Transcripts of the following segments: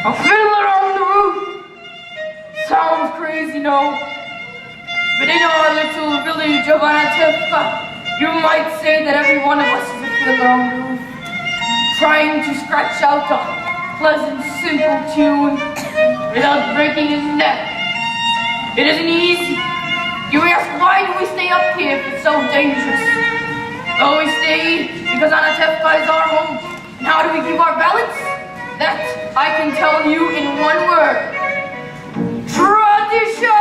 A fiddler on the roof. Sounds crazy, no? But in our little village of Anatevka, you might say that every one of us is a fiddler on the roof, trying to scratch out a pleasant, simple tune without breaking his neck. It isn't easy. You ask, why do we stay up here if it's so dangerous? Oh, we stay because Anatevka is our home. And how do we keep our balance? That I can tell you in one word. Tradition!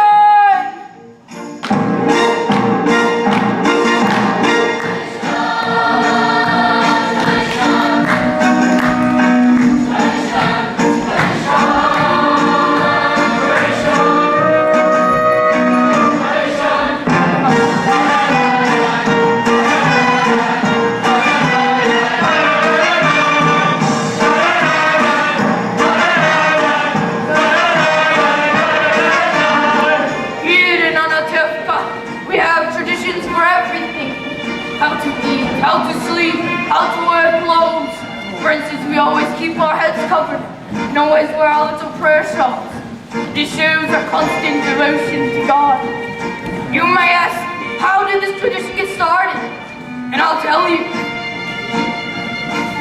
How to sleep, how to wear clothes. For instance, we always keep our heads covered and always wear our little prayer shawls. This shows our constant devotion to God. You may ask, how did this tradition get started? And I'll tell you.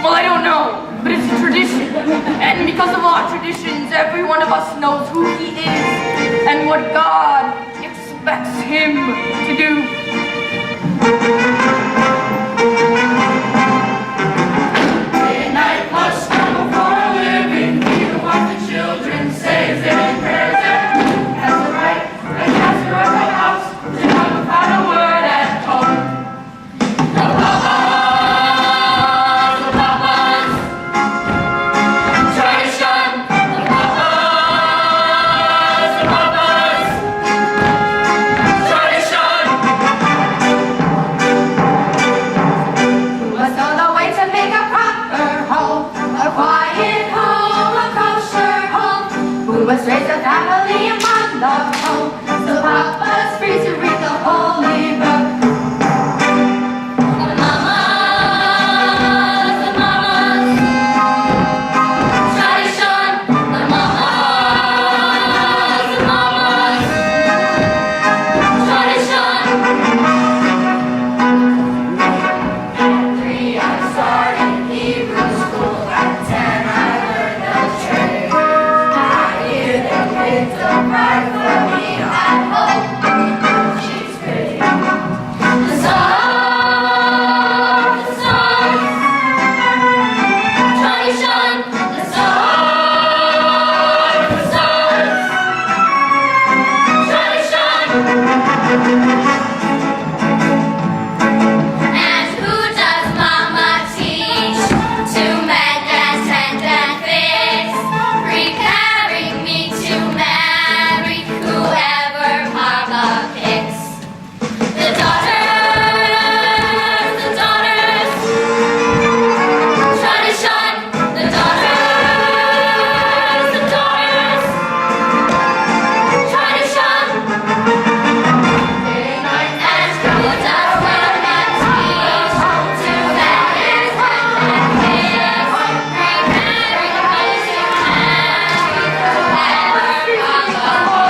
Well, I don't know, but it's a tradition. And because of our traditions, every one of us knows who he is and what God expects him to do. Midnight must stumble for a living. Even what the children say is their prayers. Everyone has the right, and has to run the house to have a final word at home. The papas, tradition. The papas, tradition. Who must know the way to make a proper home, a quiet home, a kosher home. Who must raise a family among the home, so Papa's free to read the holy book. The mamas, tradition. The mamas, tradition. At 3 I started Hebrew school. At 10 I learned the trade. I hear them picked up right for me at home. She's pretty. The stars, tradition. The stars, tradition. And who does Mama teach to mend and tend and fix, preparing me to marry whoever Mama picks? The daughters, tradition. The daughters, tradition. And who does Mama teach to mend and tend and fix, preparing me to marry whoever Mama tradition.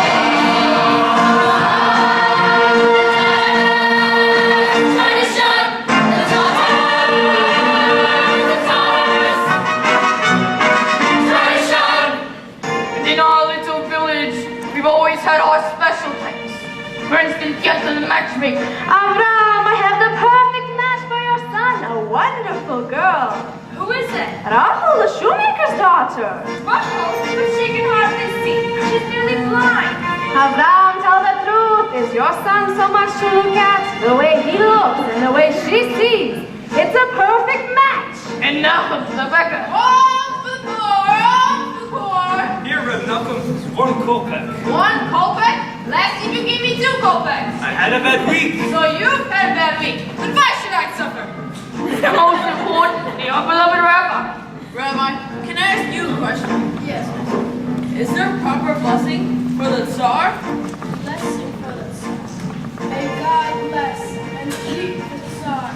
The daughters, tradition. And in our little village, we've always had our special types. For instance, yes, the matchmaker. Avram, I have the perfect match for your son, a wonderful girl. Who is it? Rachel, the shoemaker's daughter. Rachel, but she can hardly see. She's nearly blind. Avram, tell the truth. Is your son so much to look at? The way he looks and the way she sees. It's a perfect match. And now, Rebecca. Off the floor. Here, Reb Malcolm, 1 kopeck. 1 kopeck? Last year you gave me 2 kopecks. I had a bad week. So you've had a bad week. Then why should I suffer? And most importantly, our beloved Rabbi. Rabbi, can I ask you a question? Yes. Is there proper blessing for the Tsar? Blessing for the Tsar. May God bless and keep the Tsar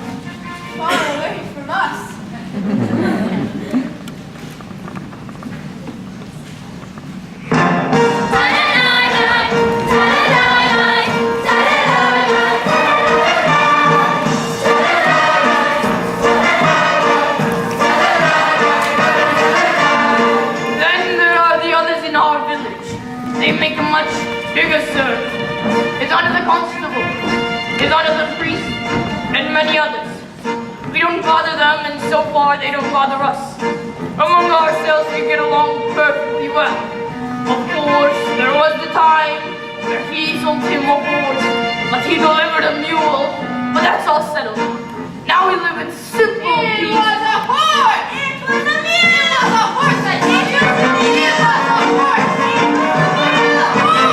far away from us. many others. We don't bother them, and so far they don't bother us. Among ourselves we get along perfectly well. Of course, there was the time where he sold him a horse, but he delivered a mule. But that's all settled. Now we live in simple peace. It was a horse! It was a mule! It was a horse! I told you! It was a horse! It was a horse!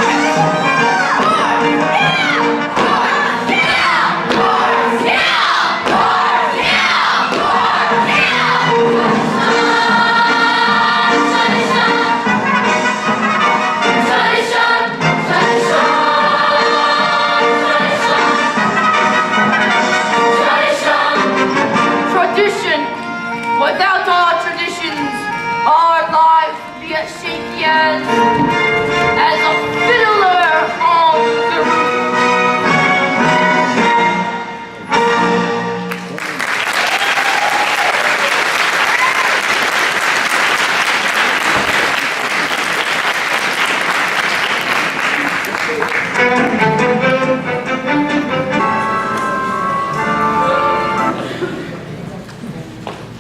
Without our traditions, our lives would be as shaky as a fiddler on the roof.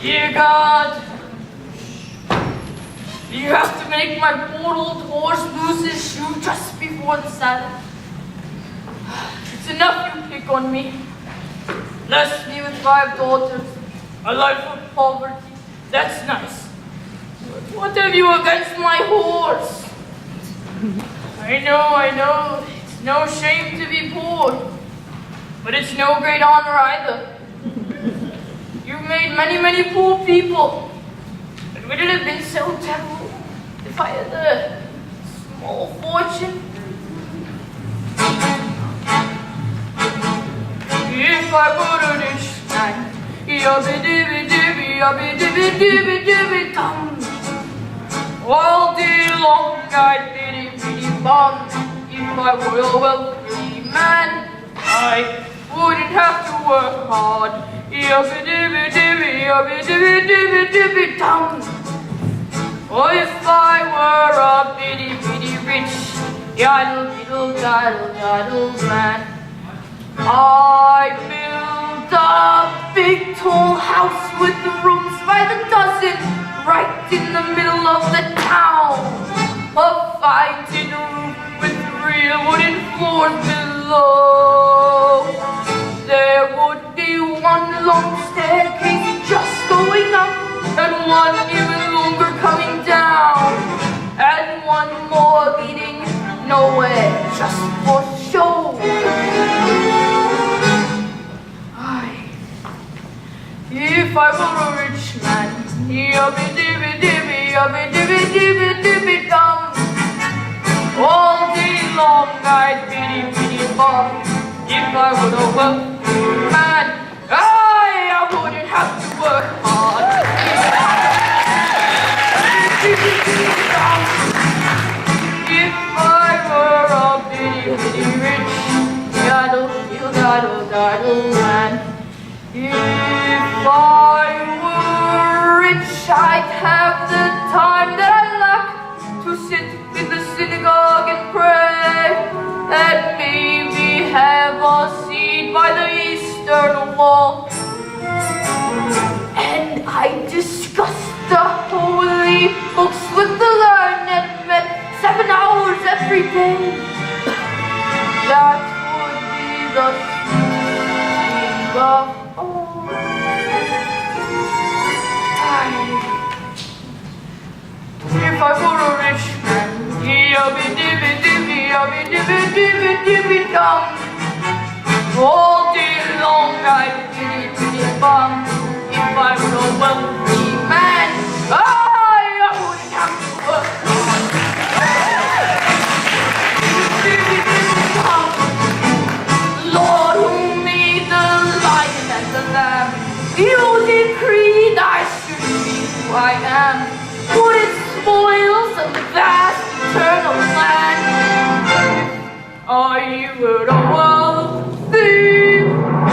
Dear God, you have to make my poor old horse lose his shoe just before the saddle. It's enough you pick on me. Bless me with 5 daughters, a life of poverty. That's nice. But what have you against my horse? I know, it's no shame to be poor, but it's no great honor either. You've made many poor people, but would it have been so terrible if I had a small fortune? If I were a rich man, yubby-dibby-dibby-dum. All day long I'd biddy-biddy-bum. If I were a wealthy man, I wouldn't have to work hard. Yubby-dibby-dibby-dibby-dibby-dibby-dum. Or if I were a bitty rich, yaddle-diddle-daddle-daddle man, I'd build a big tall house with rooms by the dozen right in the middle of the town. A fine tin roof with real wooden floors below. There would be one long staircase just going up, and one even longer coming down, and one more leading nowhere, just for show. If I were a rich man, yubby-dibby-dibby-yubby-dibby-dibby-dibby-dum. All day long I'd biddy-biddy-bum. If I were a wealthy man, I wouldn't have to work hard. If I were a bitty rich, yaddle-daddle-daddle man. If I were rich, I'd have the time that I lack to sit in the synagogue and pray, and maybe have a seat by the eastern wall. And I discuss the holy books with the learned men 7 hours every day. That would be the thing of all. If I were a rich man, yubby-dibby-dibby-yubby-dibby-dibby-dibby-dum. All day long I'd biddy-biddy-bum. If I were a wealthy man, I wouldn't have to work hard. Lord, who made the lion and the lamb, you decreed I should be who I am. Would it spoil some vast eternal land if I were a wealthy man?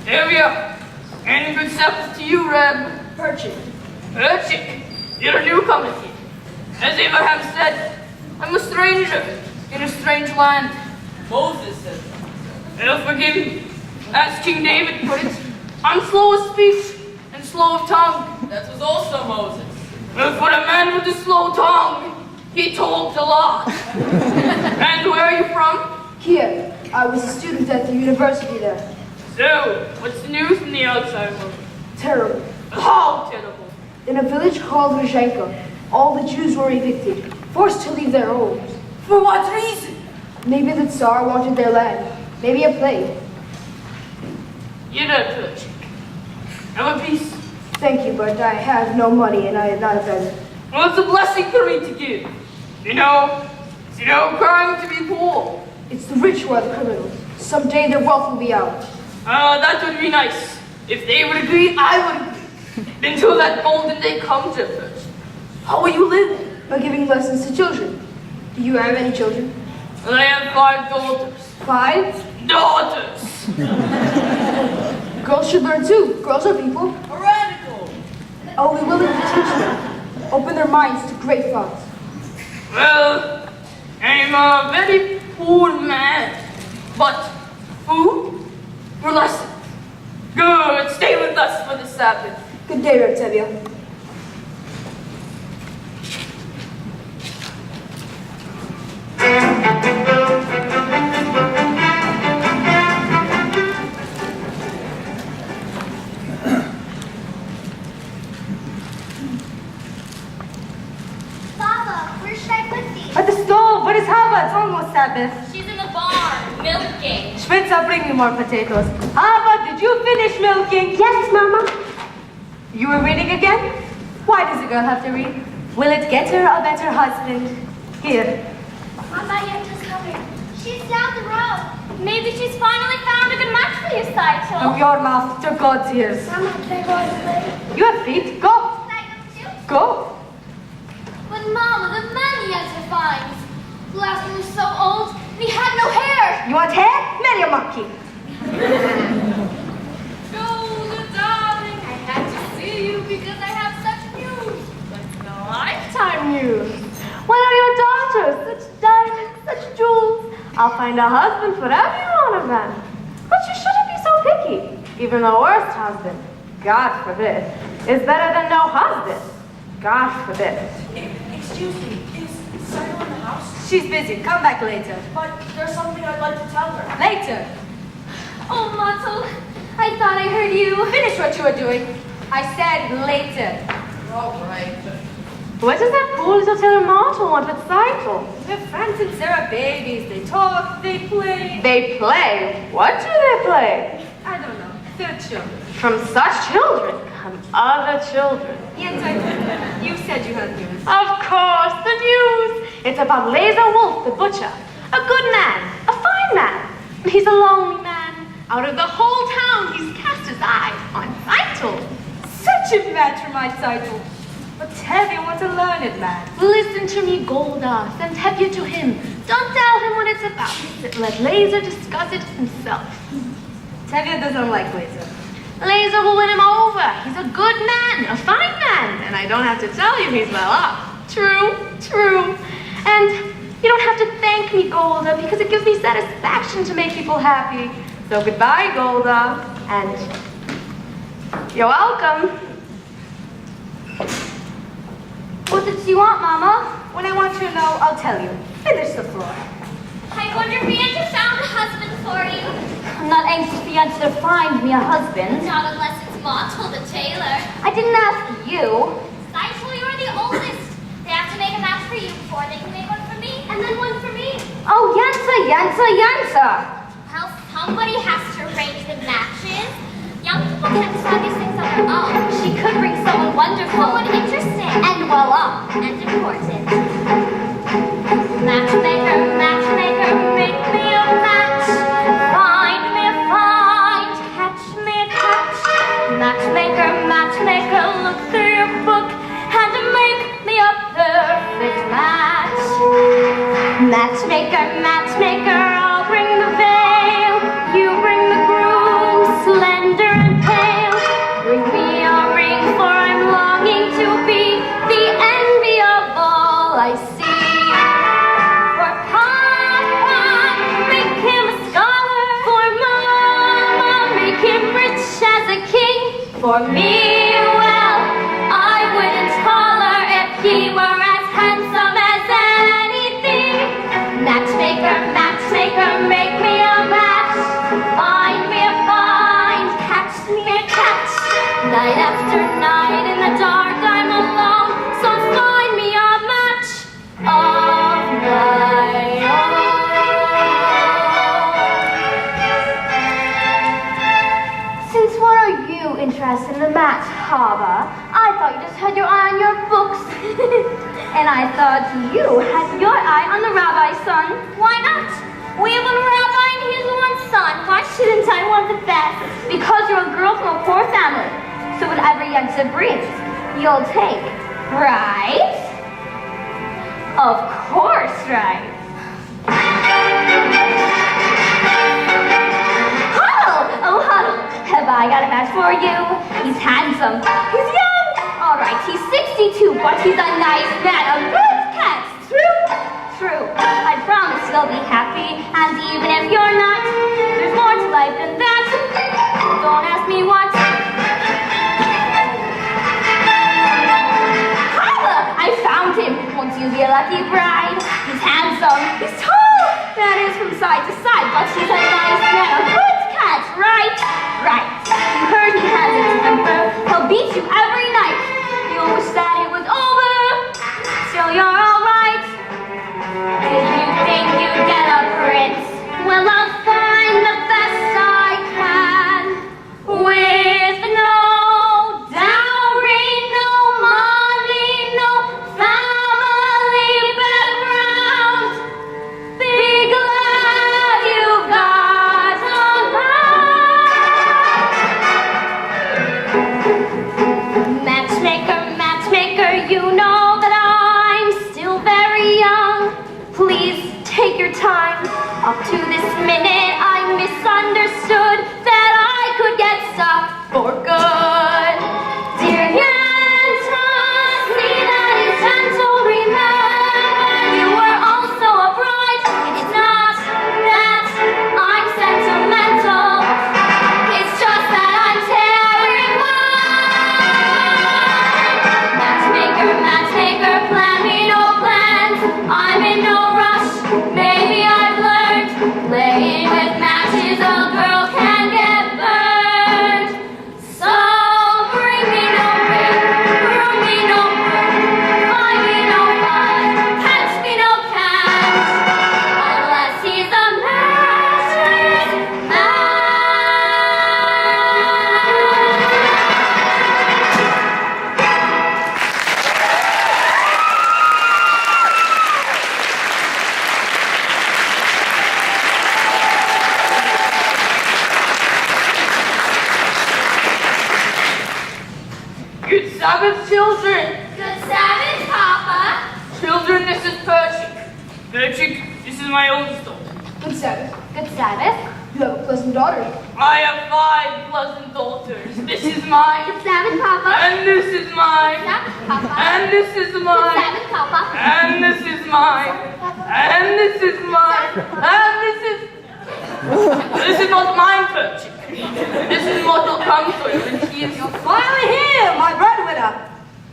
There we are. And good supper to you, Reb. Perchik. Urchik, you're a newcomer here. As Abraham said, I'm a stranger in a strange land. Moses said Well, forgive me. As King David put it, I'm slow of speech and slow of tongue. that was also Moses. Well, for a man with a slow tongue, he talked a lot. And where are you from? Here, I was a student at the university there. So, what's the news from the outside world? Terrible. How terrible. In a village called Rizhenka, all the Jews were evicted, forced to leave their homes. For what reason? Maybe the Tsar wanted their land. Maybe a plague. You're not Urchik. Have a piece. Thank you, but I have no money and I am not a beggar. Well, it's a blessing for me to give. You know, it's no crime to be poor. It's the rich who are the criminals. Someday their wealth will be out. That would be nice. If they would agree, I would agree. Until that golden day comes at first. How will you live? By giving lessons to children. Do you have any children? Well, I have 5 daughters. 5? Daughters! Girls should learn too. Girls are people. A radical. I'll be willing to teach them. Open their minds to great thoughts. Well, I'm a very poor man. But food for lessons. Good, stay with us for the Sabbath. Good day, Reb Tevye. Baba, where should I put these? At the stove. What is Hava? It's almost Sabbath. She's in the barn, milking. Schmitza, bring me more potatoes. Hava, did you finish milking? Yes, Mama. You were reading again? Why does a girl have to read? Will it get her a better husband? Here. Mama Yenka's coming. She's down the road. Maybe she's finally found a good match for you, Saito. Of your mouth to God's ears. Mama, can I go on the play? You have feet. Go. Can I go too? Go. But Mama, the man Yenta finds. The last one was so old, and he had no hair. You want hair? Marry a monkey. Golda, darling, I had to see you because I have such news. But no lifetime news. What are your daughters? Such diamonds, such jewels. I'll find a husband for every one of them. But you shouldn't be so picky. Even the worst husband, God forbid, is better than no husband. God forbid. Excuse me, is Saito in the house? She's busy. Come back later. But there's something I'd like to tell her. Later. Oh, Matto, I thought I heard you. Finish what you were doing. I said later. All right. What does that poor little Telemato want with Saito? They're Francis and Sarah babies. They talk, they play. They play? What do they play? I don't know. They're children. From such children come other children. Yes, you said you had news. Of course, the news. It's about Laser Wolf, the butcher. A good man, a fine man. He's a lonely man. Out of the whole town, he's cast his eyes on Saito. Such a match for my Saito. But Tevye wants a learned man. Listen to me, Golda. Send Tevye to him. Don't tell him what it's about. Let Laser discuss it himself. Tevye doesn't like Laser. Laser will win him over. He's a good man, a fine man. And I don't have to tell you he's well off. True, true. And you don't have to thank me, Golda, because it gives me satisfaction to make people happy. So goodbye, Golda. And you're welcome. What did you want, Mama? When I want to know, I'll tell you. Finish the floor. I wonder if Yenta found a husband for you. I'm not anxious for Yenta to find me a husband. Not unless it's Montel the tailor. I didn't ask you. Saito, you're the oldest. They have to make a match for you before they can make one for me, and then one for me. Oh, Yenta. Well, somebody has to arrange the matches. Young people can't decide these things on their own. She could bring someone wonderful. Someone interesting. And well off. And important. Matchmaker, matchmaker, make me a match. Find me a find, catch me a catch. Matchmaker, matchmaker, look through your book and make me a perfect match. Matchmaker, matchmaker, I'll bring the veil, you bring the groom, slender For me, well, I wouldn't holler if he were as handsome as anything. Matchmaker, matchmaker, make me a match. Find me a find, catch me a catch. Night after night in the dark I'm alone, so find me a match of my own. Since when are you interested in the match, Hava? I thought you just had your eye on your books. And I thought you had your eye on the rabbi's son. Why not? We have one rabbi and he's one son. Why shouldn't I want the best? Because you're a girl from a poor family. So whatever Yentza brings, you'll take, right? Of course, right. Huddle! Oh, Huddle, have I got a match for you? He's handsome. He's young. All right, he's 62, but he's a nice man, a good cat. True? True. I promise you'll be happy, and even if you're not, there's more to life than that. Don't ask me what. I found him. Won't you be a lucky bride? He's handsome. He's tall. That is from side to side, but he's a nice man, a good cat, right? Right. You heard he has a temper. He'll beat you every night. You'll wish that it was over. Still, you're all right. Did you think you'd get a prince? Well, I'll find the best I can with no dowry, no money, no family background. Be glad you've got a man. Matchmaker, matchmaker, you know that I'm still very young. Please take your time. Up to this minute, I misunderstood that I could get stopped for good. Dear Yenta, see that he's gentle. Remember, you were also a bride. It's not that I'm sentimental. It's just that I'm terrified. Matchmaker, matchmaker, plan me no plans. I'm in no rush. Maybe I've learned playing with matches. A girl can get burned. So bring me no ring, groom me no groom, find me no find, catch me no catch, unless he's a matchless man. Good Sabbath, children. Good Sabbath, Papa. Children, this is Perchik. Perchik, this is my oldest daughter. Good Sabbath. Good Sabbath. You have a pleasant daughter. I have 5 pleasant daughters. This is mine. Good Sabbath, Papa. And this is mine. Sabbath, Papa. And this is Good mine. Sabbath, Papa. And this is mine. And this is mine. And this is... This is not mine, Perchik. This is what will come to you, and he is... Finally here, my breadwinner.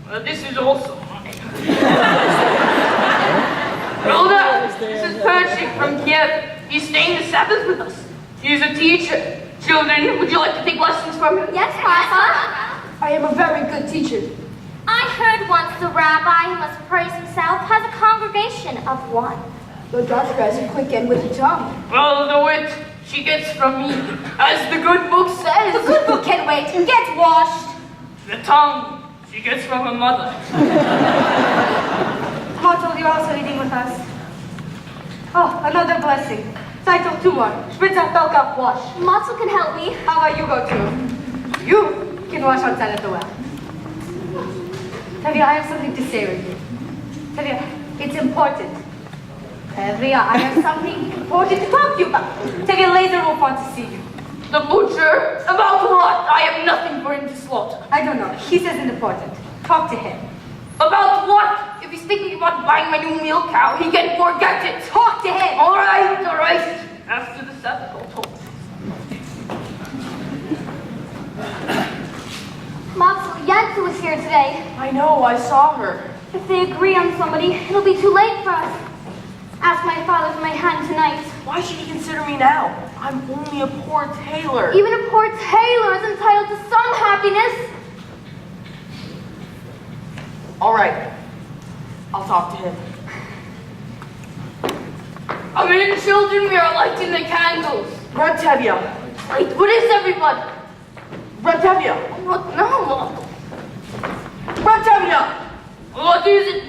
Well, this is also mine. Rhoda, this is Perchik from Kiev. He's staying the Sabbath with us. He's a teacher. Children, would you like to take lessons from him? Yes, Papa. I am a very good teacher. I heard once the rabbi who must praise himself has a congregation of one. Your daughter has a quick end with a tongue. Well, the wit she gets from me, as the good book says. The good book can wait. Get washed. The tongue she gets from her mother. Motto, you're also eating with us. Oh, another blessing. Cycle 2 more. Spritzer, Belka, wash. Matsu can help me. How about you go too? You can wash outside at the well. Tavia, I have something to say with you. Tavia, it's important. Tavia, I have something important to talk to you about. Tavia, Laser will want to see you. The butcher? About what? I have nothing for him to slaughter. I don't know. He says it's important. Talk to him. About what? If he's thinking about buying my new milk cow, he can forget it. Talk to him. All right, all right. After the Sabbath, I'll talk. here today. I know, I saw her. If they agree on somebody, it'll be too late for us. Ask my father for my hand tonight. Why should he consider me now? I'm only a poor tailor. Even a poor tailor is entitled to some happiness. All right, I'll talk to him. Come in, children, we are lighting the candles. Ratevia. Wait, what is everyone? Ratevia. What? No. Ratevia. What is it?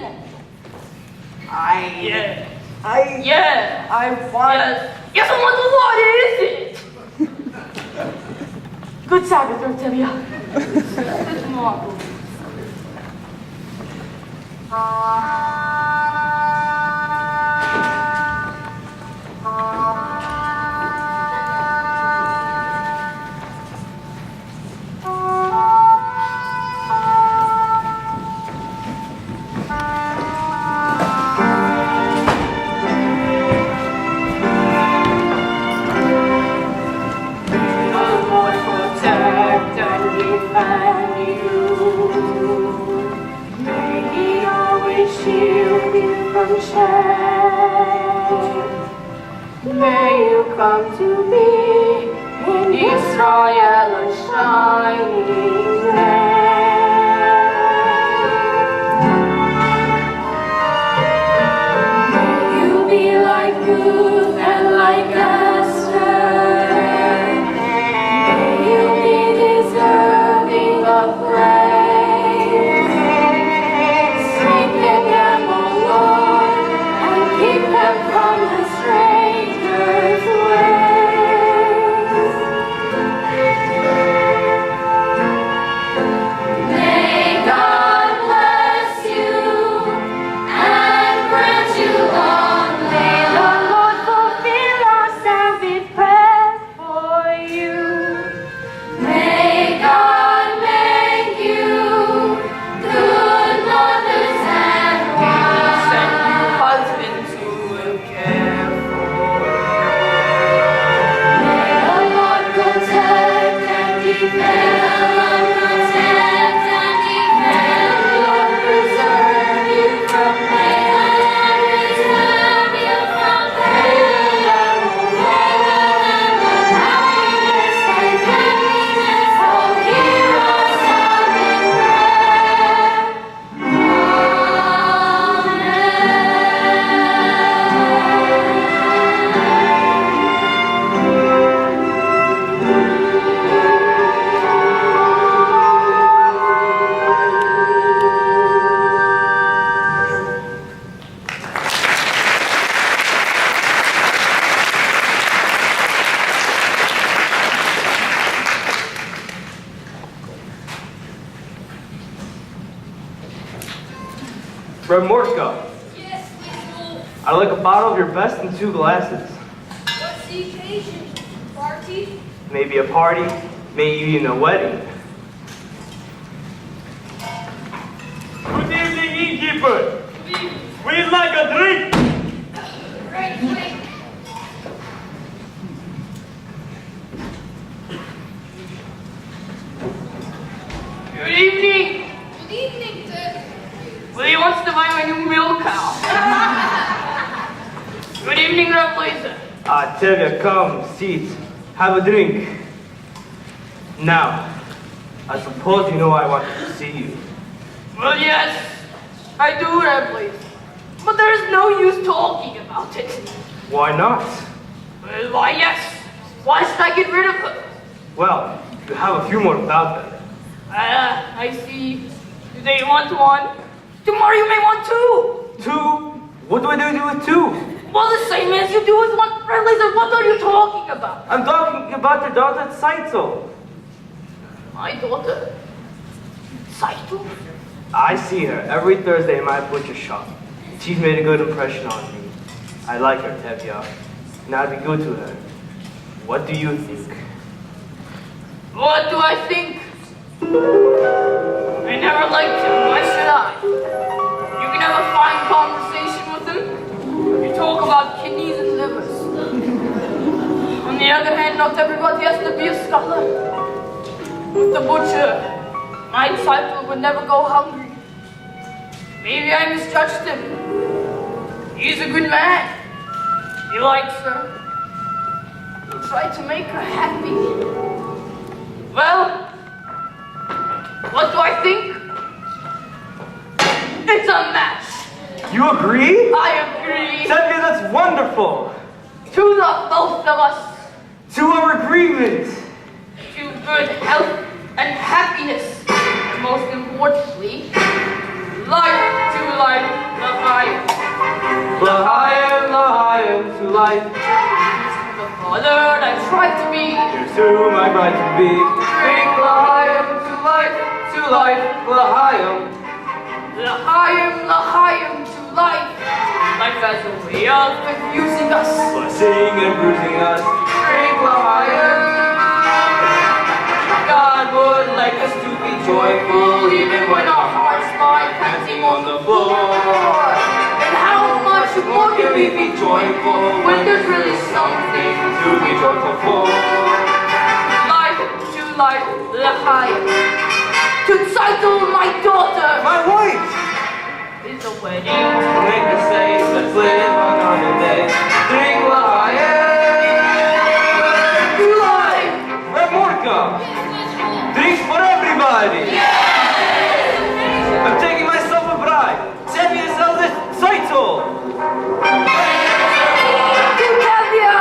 Yeah. I want... Yes, I want the what is it? Good Sabbath, Ratevia. Good morning. May you come to be in Israel a shining land. May you be like Ruth and like Esther. May you be deserving of praise. Strengthen them, O Lord, and keep them from the stranger's ways. May God bless you and grant you long life. May the Lord fulfill our Sabbath prayer for you. May God make you good mothers and wives. Send you husbands who will care for May the Lord protect and defend. Protect and defend. Lord preserve you from pain and preserve you from pain. And happiness and happiness. Oh, hear our Sabbath prayer. Red Morska, Yes, Lord. I'd like a bottle of your best and 2 glasses. What's the occasion? Party? Maybe a party, maybe even a wedding. Good evening, innkeeper. We'd like a drink. Right, quick. Good evening. Good evening, sir. Willie wants to buy my new milk cow. Good evening, Rablazer. Tevya, come, sit, have a drink. Now, I suppose you know I wanted to see you. Well, yes, I do, Rablazer. But there's no use talking about it. Why not? Well, why, yes. Why should I get rid of her? Well, you have a few more without them. I see. Today you want one. Tomorrow you may want 2. 2? What do I do with 2? Well, the same as you do with one. Rablazer, what are you talking about? I'm talking about your daughter Saito. My daughter? Saito? I see her every Thursday in my butcher shop. She's made a good impression on me. I like her, Tevya. And I'd be good to her. What do you think? What do I think? I never liked him. Why should I? You can have a fine conversation with him. You talk about kidneys and livers. On the other hand, not everybody has to be a scholar. With the butcher, my disciple would never go hungry. Maybe I misjudged him. He's a good man. He likes her. He tried to make her happy. Well, what do I think? It's a match. You agree? I agree. Tevye, that's wonderful. To the both of us. To our agreement. To good health and happiness. And most importantly, life to life, l'chaim. L'chaim to life. The father I try to be. Here's whom I try to be. Drink l'chaim to life, l'chaim. L'chaim to life. Life has a way of confusing us. Blessing and bruising us. Drink l'chaim. God would like us to be joyful even when our hearts lie panting on the floor. And how much more can we be joyful when there's really something to be joyful for? Life to life, l'chaim. To title my daughter. My wife. Is a wedding. Make the say, let's live another day. Drink l'chaim. To life. Remorka. Drinks for everybody. I'm taking myself a bride. Tevye sells it. Title. To Tevye.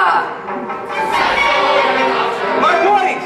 My wife.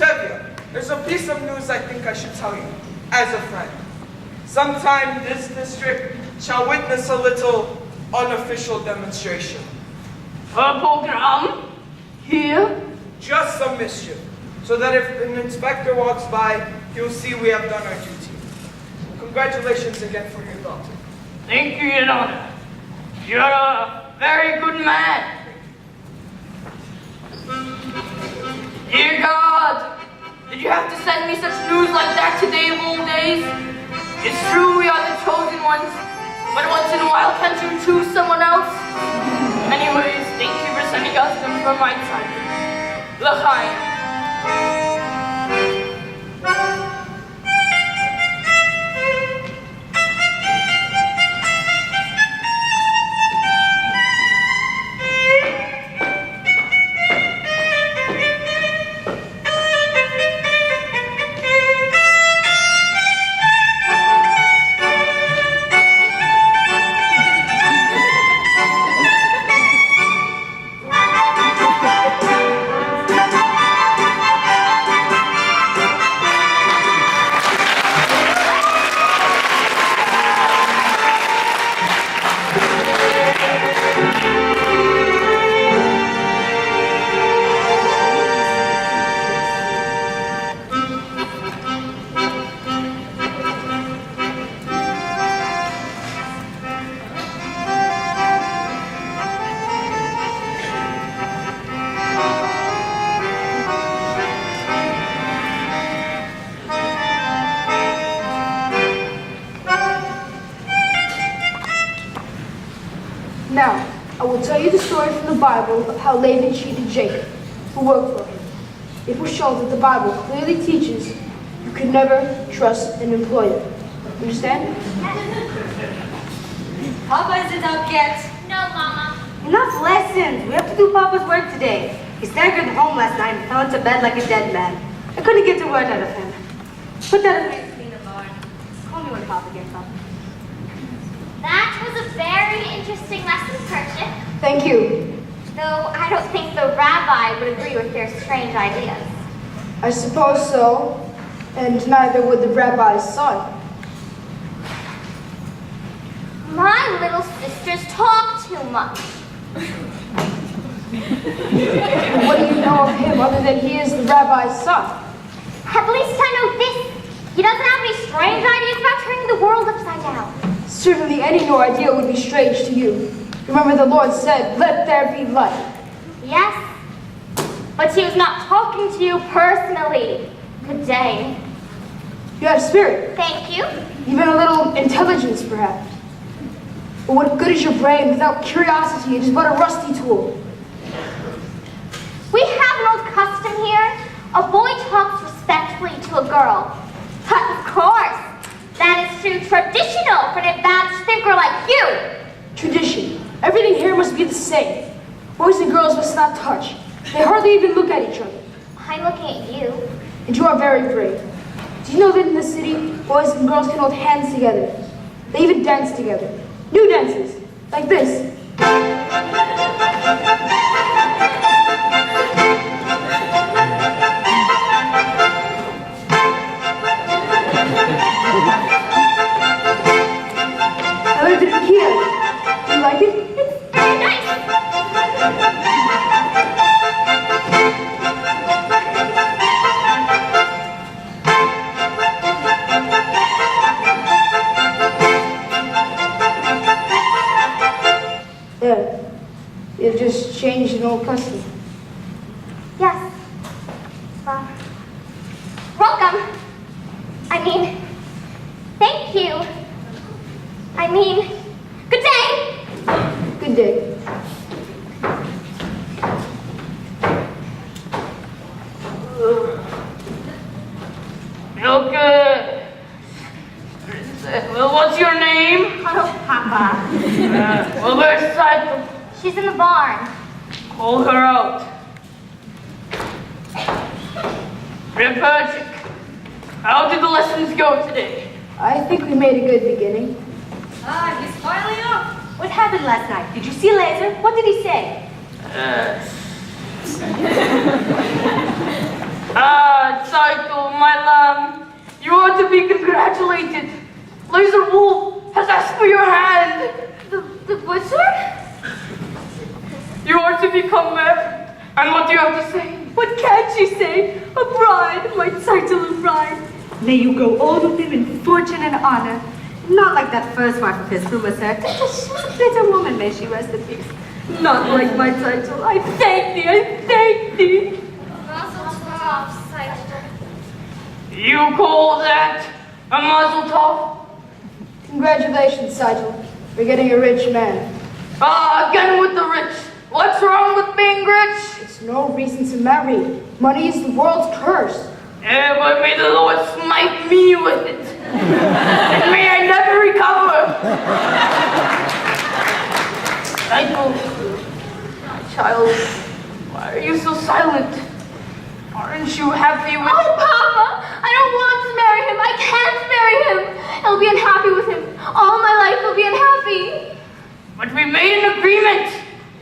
Tevye, there's a piece of news I think I should tell you, as a friend. Sometime this district shall witness a little unofficial demonstration. A program? Here? Just some mischief, so that if an inspector walks by, he'll see we have done our duty. Congratulations again for your daughter. Thank you, Your Honor. You're a very good man. Dear God, did you have to send me such news like that today of all days? It's true we are the chosen ones, but once in a while can't you choose someone else? Anyways, thank you for sending us them from my side. L'chaim. Now, I will tell you the story from the Bible of how Laban cheated Jacob, who worked for him. It will show that the Bible clearly teaches you can never trust an employer. Understand? Papa isn't up yet. No, Mama. Enough lessons. We have to do Papa's work today. He staggered home last night and fell into bed like a dead man. I couldn't get a word out of him. Put that away to clean the barn. Call me when Papa gets up. That was a very interesting lesson, Kershik. Thank you. Though I don't think the rabbi would agree with their strange ideas. I suppose so, and neither would the rabbi's son. My little sisters talk too much. What do you know of him other than he is the rabbi's son? At least I know this. He doesn't have any strange ideas about turning the world upside down. Certainly any new idea would be strange to you. Remember the Lord said, "Let there be light." Yes, but he was not talking to you personally. Good day. You have spirit, Thank you. even a little intelligence perhaps. But what good is your brain without curiosity? It is but a rusty tool. We have an old custom here. A boy talks respectfully to a girl. But of course, that is too traditional for an advanced thinker like you. Tradition. Everything here must be the same. Boys and girls must not touch. They hardly even look at each other. I'm looking at you. And you are very brave. Do you know that in the city, boys and girls can hold hands together? They even dance together. New dances, like this. I learned it in Kiev. Do you like it? It's very nice. Yeah. You've just changed an old custom. Yes. Welcome. I mean, thank you. I mean, good day. Good day. Okay. Well, what's your name? Oh, Papa. Well, where's Cycle? She's in the barn. Call her out. Repurchik, how did the lessons go today? I think we made a good beginning. Ah, he's finally up. What happened last night? Did you see Laser? What did he say? become married. And what do you have to say? What can she say? A bride, my title of bride. May you grow old with him in fortune and honor. Not like that first wife of his, who was her. She was a bitter woman, may she rest in peace. Not like my title. I thank thee, I thank thee. You call that a mazel tov? Congratulations, Seidel. You're getting a rich man. Again with the rich. What's wrong with being rich? It's no reason to marry. Money is the world's curse. Yeah, but may the Lord smite me with it. And may I never recover. Michael, my child, why are you so silent? Aren't you happy with... Oh, Papa! I don't want to marry him. I can't marry him. I'll be unhappy with him. All my life I'll be unhappy. But we made an agreement.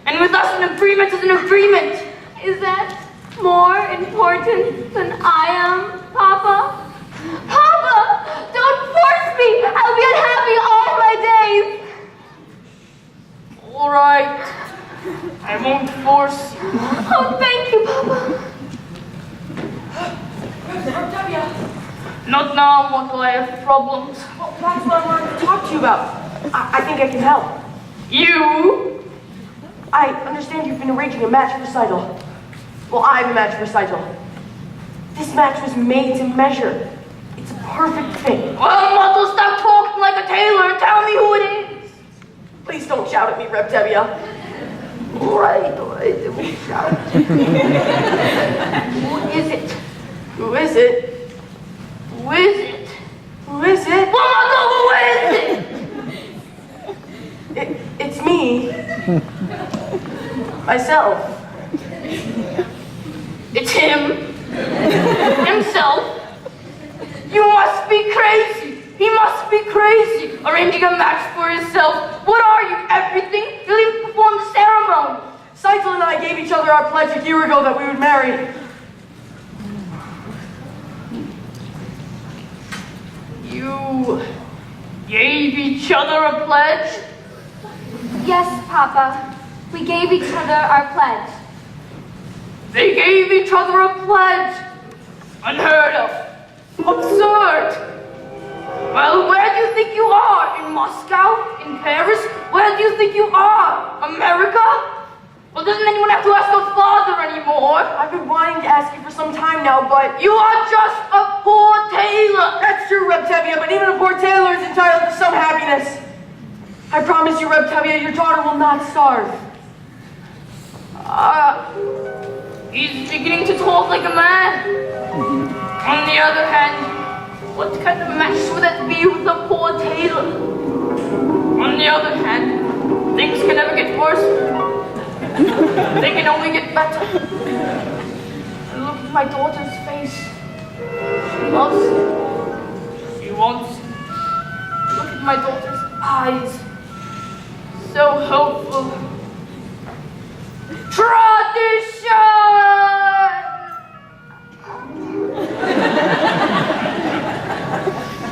And with us, an agreement is an agreement. Is that more important than I am, Papa? Papa! Don't force me! I'll be unhappy all my days! All right. I won't force you. Oh, thank you, Papa. Not now, Motto. I have problems. Well, that's what I wanted to talk to you about. I think I can help. You? I understand you've been arranging a match for Seidel. Well, I have a match for Seidel. This match was made to measure. It's a perfect fit. Well, Motto, stop talking like a tailor and tell me who it is. Please don't shout at me, Reptevia. All right, I won't shout. Who is it? Who is it? Who is it? Who is it? Well, Motto, who is it? It's me. Myself. It's him. Himself. You must be crazy. He must be crazy. Arranging a match for himself. What are you, everything? You'll even perform the ceremony. Seidel and I gave each other our pledge a year ago that we would marry. You gave each other a pledge? Yes, Papa. We gave each other our pledge. They gave each other a pledge. Unheard of. Absurd. Well, where do you think you are? In Moscow? In Paris? Where do you think you are? America? Well, doesn't anyone have to ask a father anymore? I've been wanting to ask you for some time now, but... You are just a poor tailor. That's true, Reptevia, but even a poor tailor is entitled to some happiness. I promise you, Reptevia, your daughter will not starve. He's beginning to talk like a man. On the other hand, what kind of match would that be with a poor tailor? On the other hand, things can never get worse. They can only get better. Look at my daughter's face. She loves it. She wants it. Look at my daughter's eyes. So hopeful. Tradition!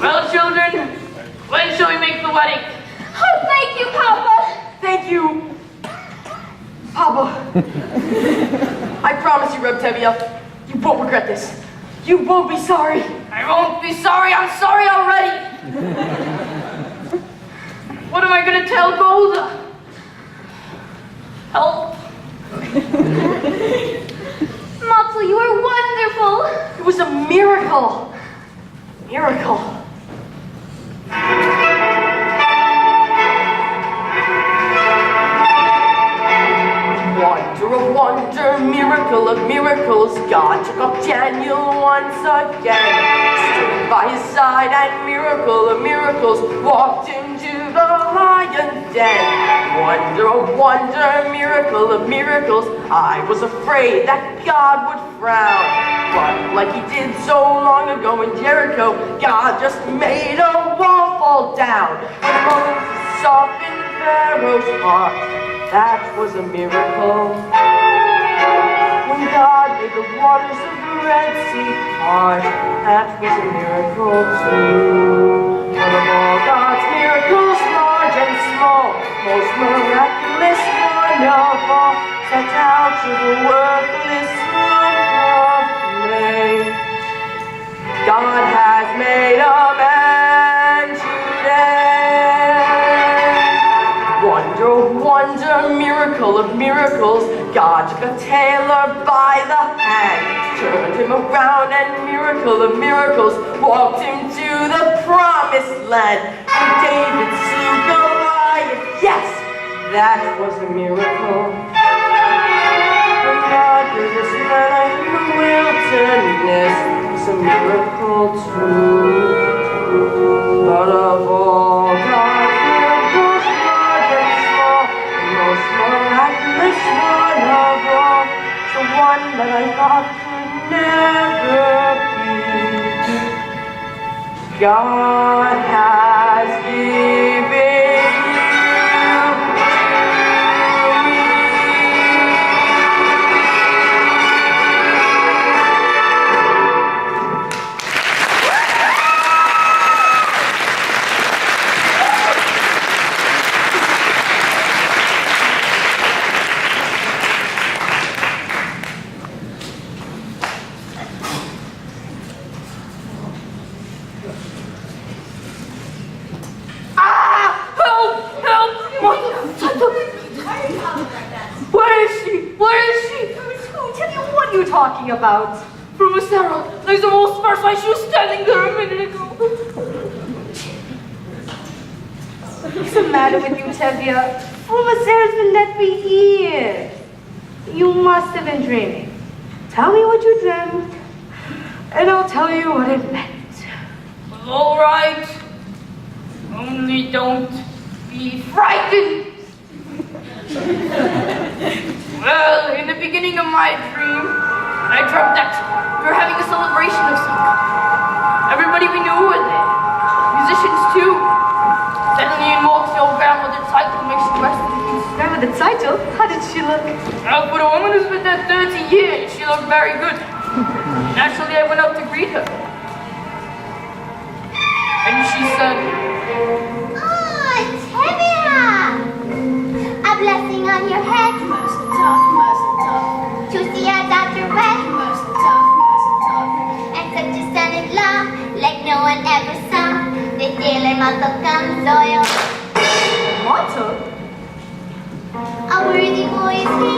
Well, children, when shall we make the wedding? Oh, thank you, Papa. Thank you, Papa. I promise you, Reptevia, you won't regret this. You won't be sorry. I won't be sorry. I'm sorry already. What am I going to tell Golda? Help. Motto, you are wonderful. It was a miracle. Miracle. Wonder of wonder, miracle of miracles, God took up Daniel once again, stood by his side, and miracle of miracles, walked into the lion's den. Wonder of wonder, miracle of miracles, I was afraid that God would frown, but like he did so long ago in Jericho, God just made a wall fall down, and Moses softened Pharaoh's heart. That was a miracle. When God made the waters of the Red Sea part, that was a miracle too. One of all God's miracles, large and small, most miraculous one of all, set out to the worthless lump of clay. God has made a man today. Wonder, wonder, miracle of miracles, God took a tailor by the hand, turned him around, and miracle of miracles, walked him to the promised land. And David slew Goliath, yes, that was a miracle. But God did this man in the wilderness, it's a miracle too. But of all God's miracles, large and small, the most miraculous one of all, it's the one that I thought could never be. God has given talking about? From Miss Aron, there's a whole sparse like she was standing there a minute ago. What's the matter with you, Tevye? Mama Sarah's been let me in. You must have been dreaming. Tell me what you dreamt, and I'll tell you what it meant. Well, all right. Only don't be frightened. Well, in the beginning of my dream, I dreamt that we were having a celebration of some kind. Everybody we knew were there. Musicians too. Suddenly in walks the old grandmother Title, makes the rest of the piece. Grandmother Title? How did she look? Well, for a woman who's been there 30 years, she looked very good. Naturally, I went up to greet her. And she said, Oh, Tevye! A blessing on your head. To see our daughter wed. And such a son-in-law, like no one ever saw. The tailor motto comes loyal. Motto? A worthy boy is he.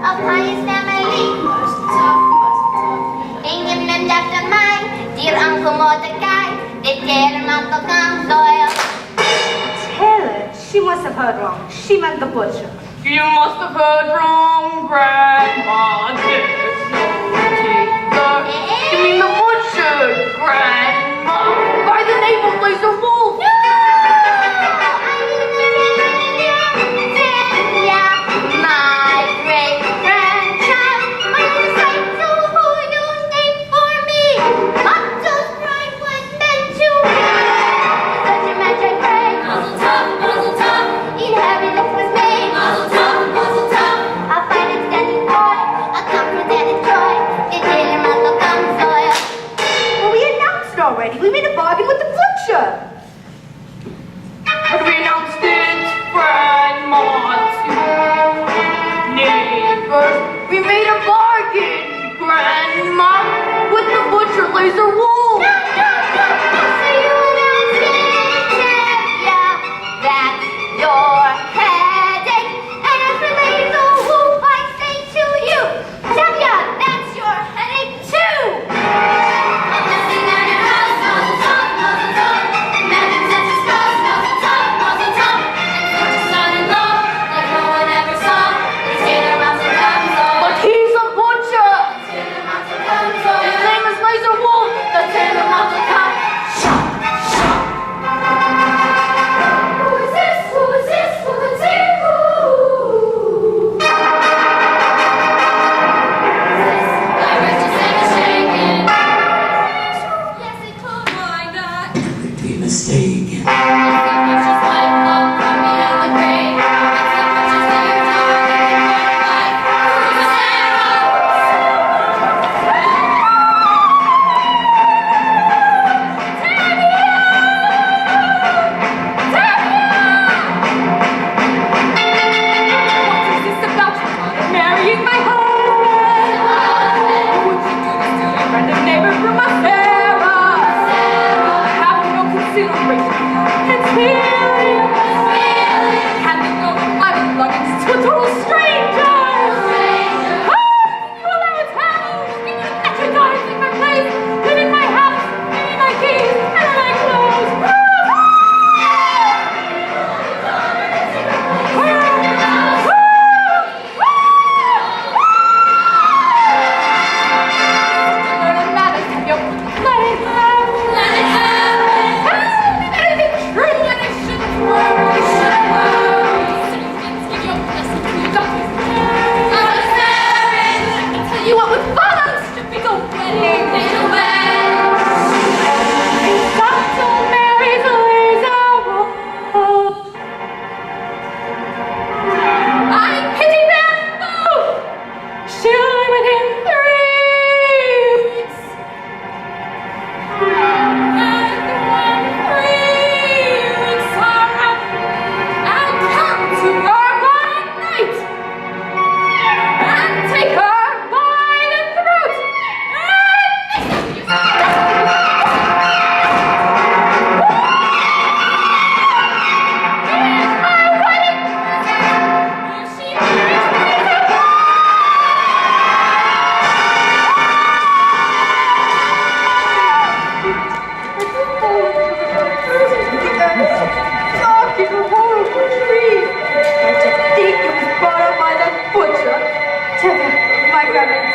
Of highest family. Name him named after mine. Dear Uncle Mordecai. The tailor motto comes loyal. Taylor? She must have heard wrong. She meant the butcher. You must have heard wrong, Grandma. There's no tailor. You mean the butcher, Grandma? By the name of Laser Wolf. No! I mean the Tevye, my great-grandchild. I'm the Saito who you named for me. Motto's pride was meant to be. Such a match I pray. Muzzle top. In heaven it was made. Muzzle top. A fine and standing boy, a comfort and a joy. The tailor motto comes loyal. Well, we announced it already. We made a bargain with the butcher. But we announced it, Grandma, to neighbors. We made a bargain, Grandma, with the butcher, Laser Wolf. No. So you announced it, Tevye. That's your headache. And as for Laser Wolf, I say to you, Tevye, that's your headache too. Nothing on your house, muzzle top. Imagine such a spouse, muzzle top. And such a son-in-law, like no one ever saw. The tailor motto comes on. But he's a butcher. The tailor motto comes on. His name is Laser Wolf. The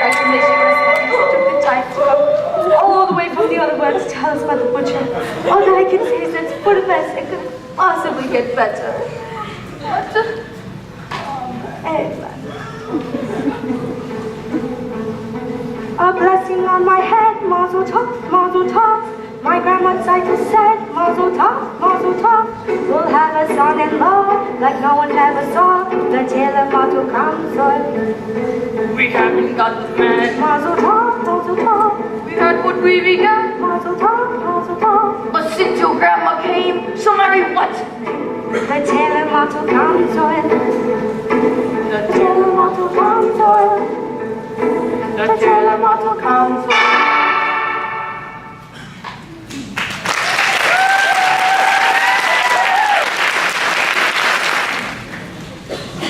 exclamation was stupid time to go all the way from the other world to tell us about the butcher. All that I can say is that it's for the best. It could possibly get better. But, anyway. A blessing on my head, mazel tov, mazel tov. My grandma's side is said, mazel tov, mazel tov. We'll have a son-in-law like no one ever saw. The tailor mazel comes on. We haven't got the man. Mazel tov, mazel tov. We had what we began. Mazel tov, mazel tov. But since your grandma came, she'll marry what? The tailor mazel comes on. The tailor mazel comes on. The tailor mazel comes on.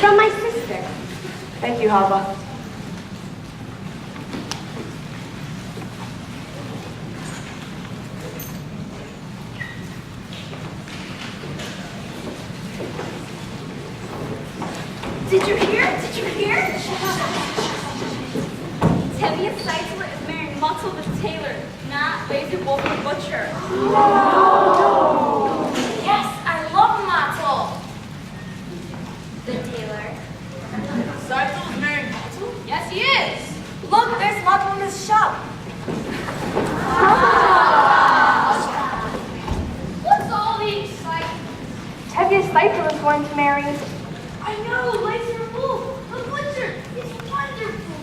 From my sister. Thank you, Hava. Did you hear? Did you hear? Tevye Seisler is marrying Mutzel the tailor, not Lazy Wolf the butcher. Yes, I love Mutzel. The tailor. Seisel is marrying Mutzel? Yes, he is. Look, there's Mutzel in his shop. What's all the excitement? Tevye Seisler is going to marry. I know, Lazy Wolf, the butcher. It's wonderful.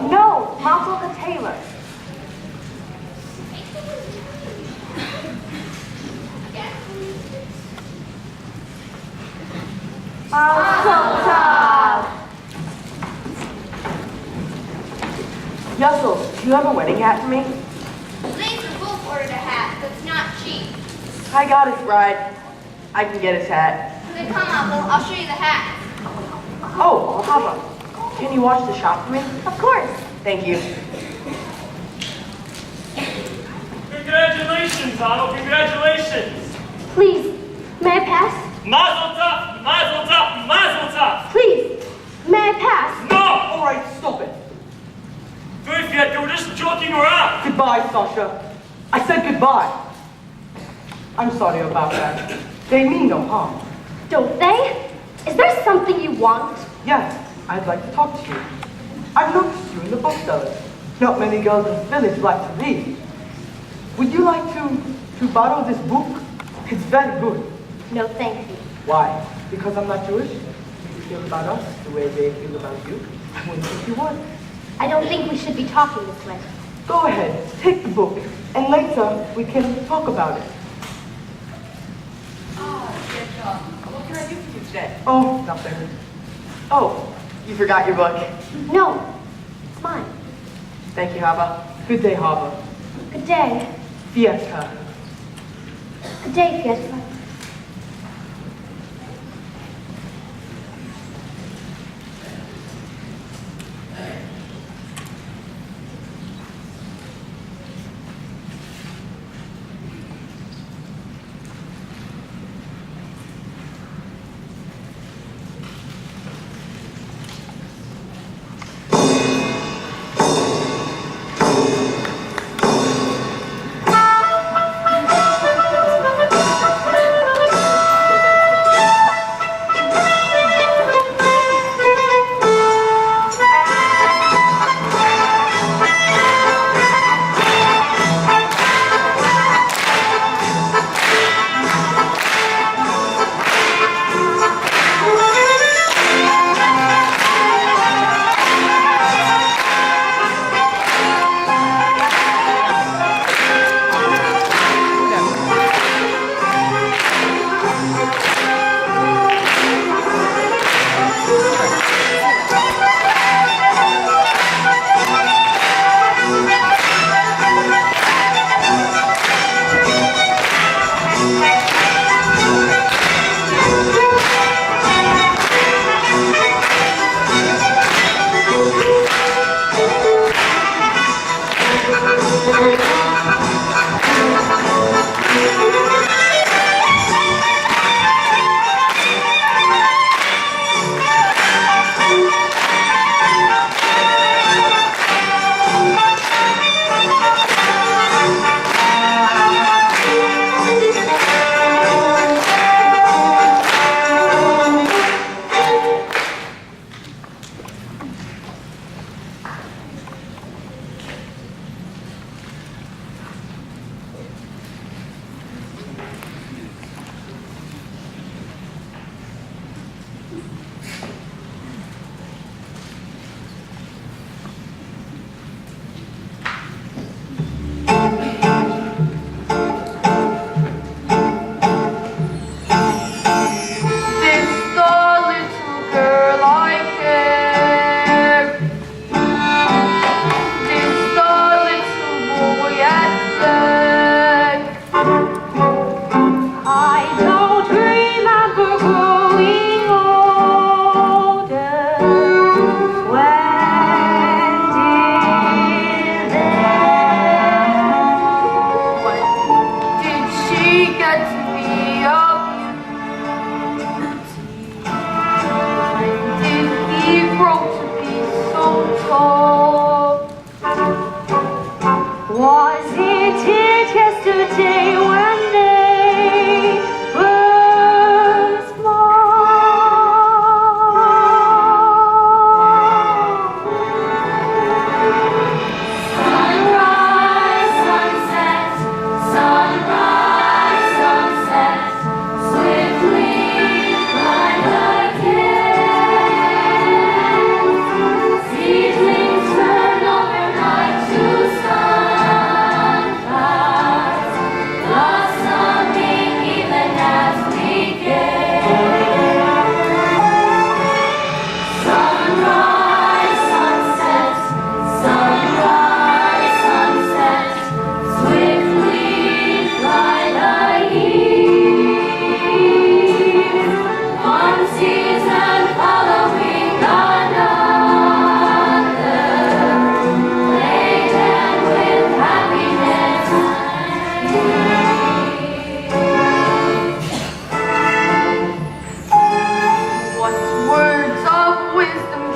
No, Mutzel the tailor. Yussel, do you have a wedding hat for me? Lazy Wolf ordered a hat that's not cheap. I got his bride. I can get his hat. Then come, Apple, I'll show you the hat. Oh, Hava, can you wash the shop for me? Of course. Thank you. Congratulations, Otto. Congratulations. Please, may I pass? Mazel tov, mazel tov, mazel tov. Please, may I pass? No! All right, stop it. Fürfjord, you were just joking around. Goodbye, Sasha. I said goodbye. I'm sorry about that. They mean no harm. Don't they? Is there something you want? Yes, I'd like to talk to you. I've noticed you in the booksellers. Not many girls in the village like to read. Would you like to borrow this book? It's very good. No, thank you. Why? Because I'm not Jewish? You feel about us the way they feel about you? I wouldn't think you would. I don't think we should be talking this way. Go ahead, take the book, and later we can talk about it. What can I do for you today? Oh, nothing. Oh, you forgot your book. No, it's mine. Thank you, Hava. Good day, Harbor. Good day. Fiesta. Good day, Fiesta.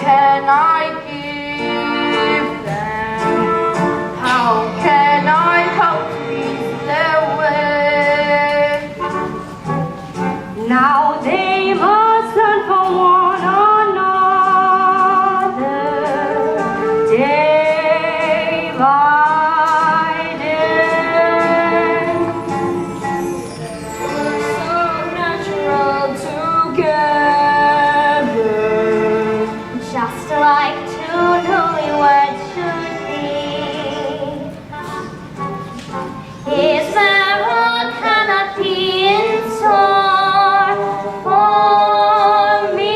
can I give them? How can I help to ease their way? Now they must learn from one another, day by day. So natural together. Just like two newlyweds should be. His marrow cannot be in store for me.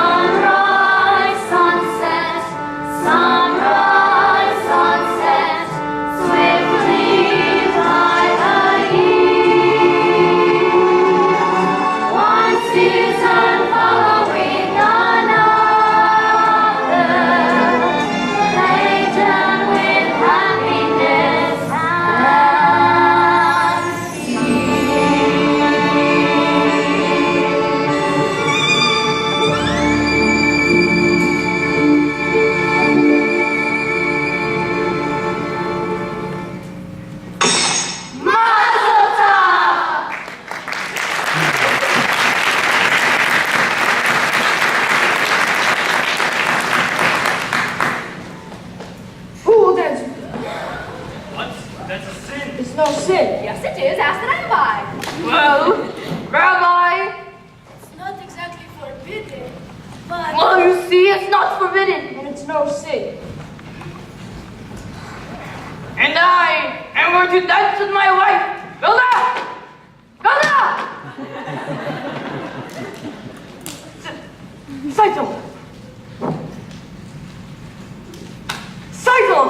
Sunrise, sunset, sunrise, sunset, swiftly glide the year. One season following another, laden with happiness and Who will dance with you? What? That's a sin. It's no sin. Yes, it is. Ask the rabbi. Well, Rabbi, It's not exactly forbidden, but well, you see, it's not forbidden. and it's no sin. And I am going to dance with my wife, Hilda! Hilda! Saito! Saito!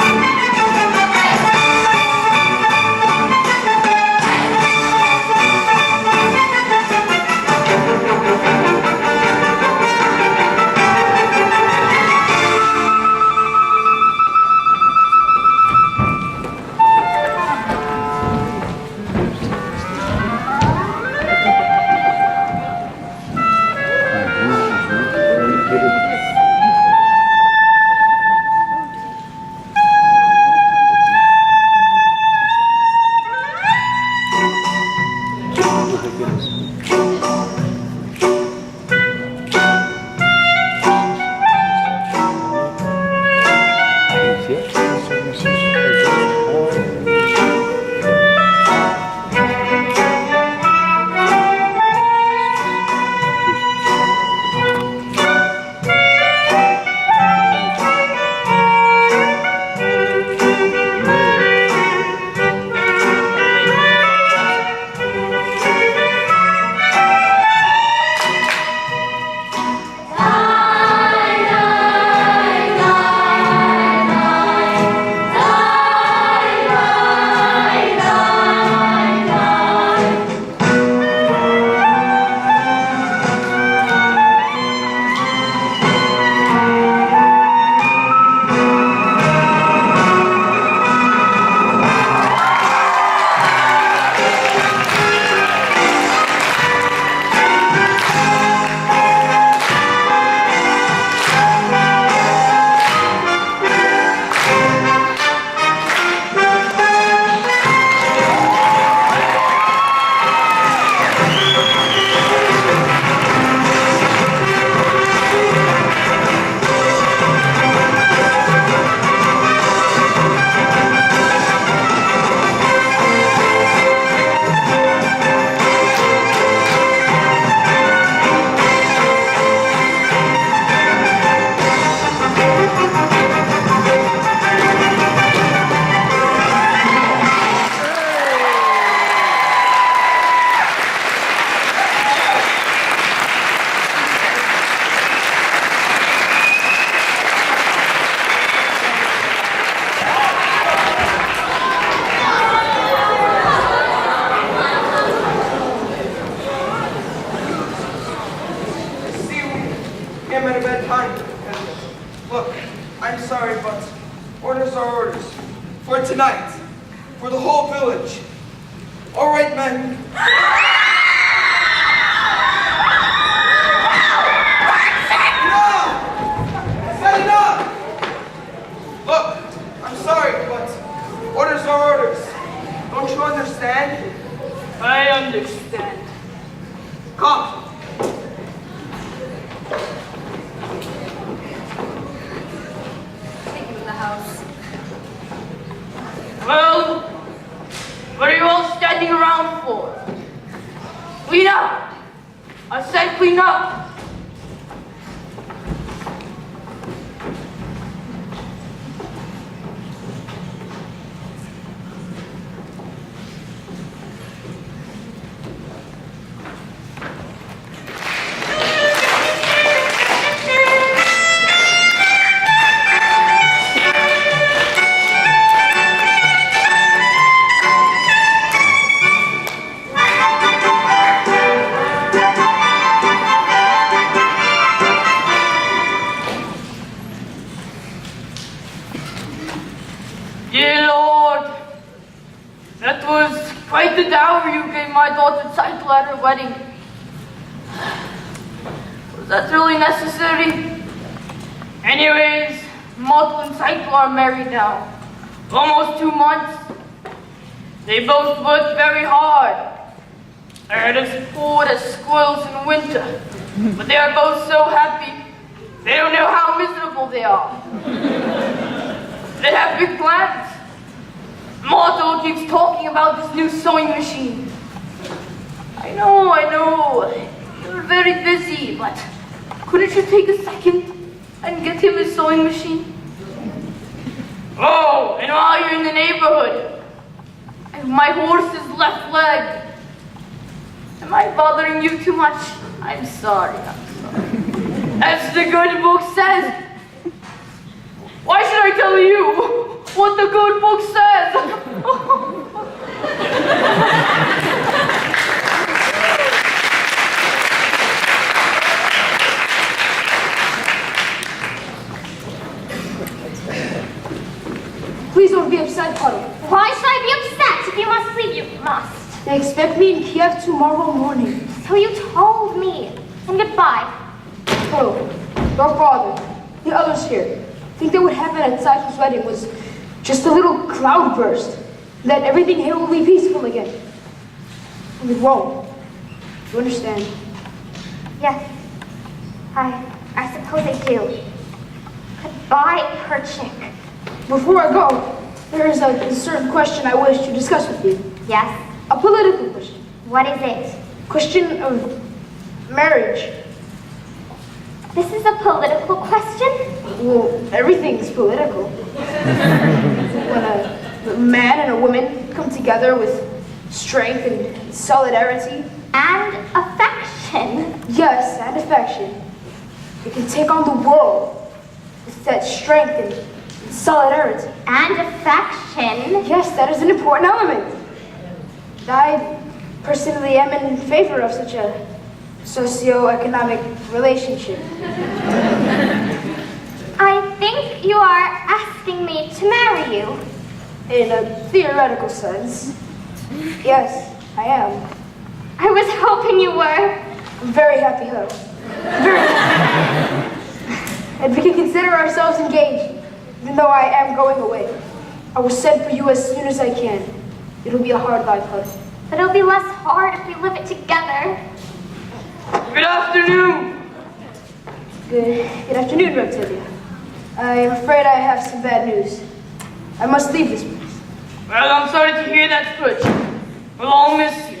Hey! came at a bad time. And look, I'm sorry, but orders are orders. For tonight. For the whole village. All right, men. Enough! Look, I'm sorry, but orders are orders. Don't you understand? I understand. Come. Take him in the house. Well, what are you all standing around for? Clean up! I said clean up! Dear Lord, that was quite the dowry you gave my daughter Title at her wedding. Was that really necessary? Anyways, Mottle and Title are married now. Almost 2 months. They both worked very hard. They're as poor as squirrels in winter. But they are both so happy, they don't know how miserable they are. They have big plans. Motto keeps talking about this new sewing machine. I know. You're very busy, but couldn't you take a second and get him a sewing machine? Oh, and while you're in the neighborhood, my horse's left leg. Am I bothering you too much? I'm sorry. As the good book says. Why should I tell you what the good book says? Please don't be upset, Puddle. Why should I be upset? If you must leave, you must. They expect me in Kiev tomorrow morning. So you told me. And goodbye. Puddle, your father, the others here, think that what happened at Title's wedding was just a little cloudburst. That everything here will be peaceful again. And it won't. You understand? Yes. I suppose I do. Goodbye, Perchik. Before I go, there is a certain question I wish to discuss with you. Yes? A political question. What is it? Question of marriage. This is a political question? Well, everything's political. When a man and a woman come together with strength and solidarity. And affection. Yes, and affection. They can take on the world with that strength and solidarity. And affection. Yes, that is an important element. I personally am in favor of such a socio-economic relationship. I think you are asking me to marry you. In a theoretical sense, yes, I am. I was hoping you were. I'm very happy, Ho. Very happy. And we can consider ourselves engaged, even though I am going away. I will send for you as soon as I can. It'll be a hard life, Ho. But it'll be less hard if we live it together. Good afternoon. Good afternoon, Reptilia. I am afraid I have some bad news. I must leave this place. Well, I'm sorry to hear that, Butch. We'll all miss you.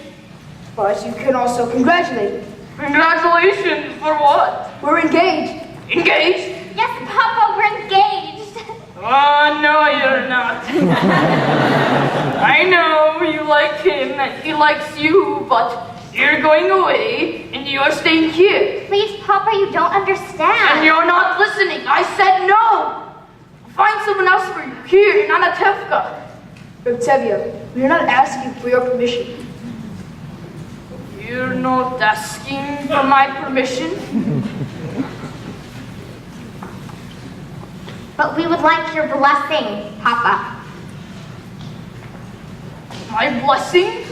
But you can also congratulate me. Congratulations for what? We're engaged. Engaged? Yes, Papa, we're engaged. Oh, no, you're not. I know you like him and he likes you, but you're going away and you're staying here. Please, Papa, you don't understand. And you're not listening. I said no. Find someone else for you here in Anatevka. Reptevia, we are not asking for your permission. You're not asking for my permission? but we would like your blessing, Papa. My blessing?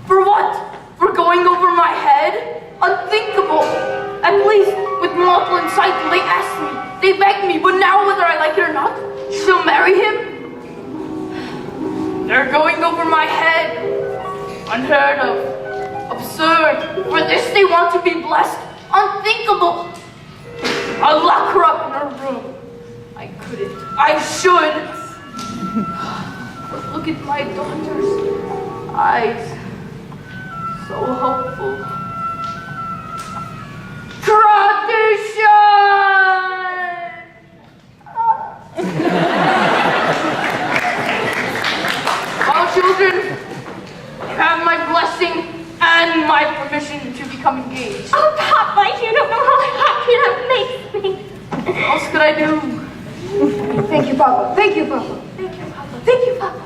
For what? For going over my head? Unthinkable. At least with mortal and sight, they asked me, they begged me, but now whether I like it or not, she'll marry him? They're going over my head. Unheard of. Absurd. For this they want to be blessed. Unthinkable. I'll lock her up in her room. I couldn't. I should. But look at my daughter's eyes. So hopeful. Well, children, you have my blessing and my permission to become engaged. Oh, Papa, you don't know how happy that makes me. What else could I do? Thank you, Papa. Thank you, Papa. Thank you, Papa. Thank you, Papa.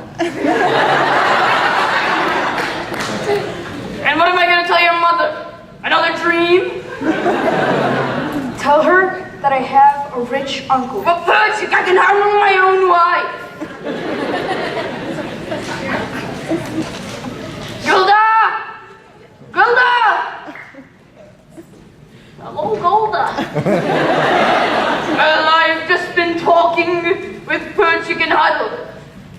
And what am I going to tell your mother? Another dream? Tell her that I have a rich uncle. But Perchik, I can have my own wife. Gilda! Gilda! Hello, Golda. Well, I've just been talking with Perchik and Huddle.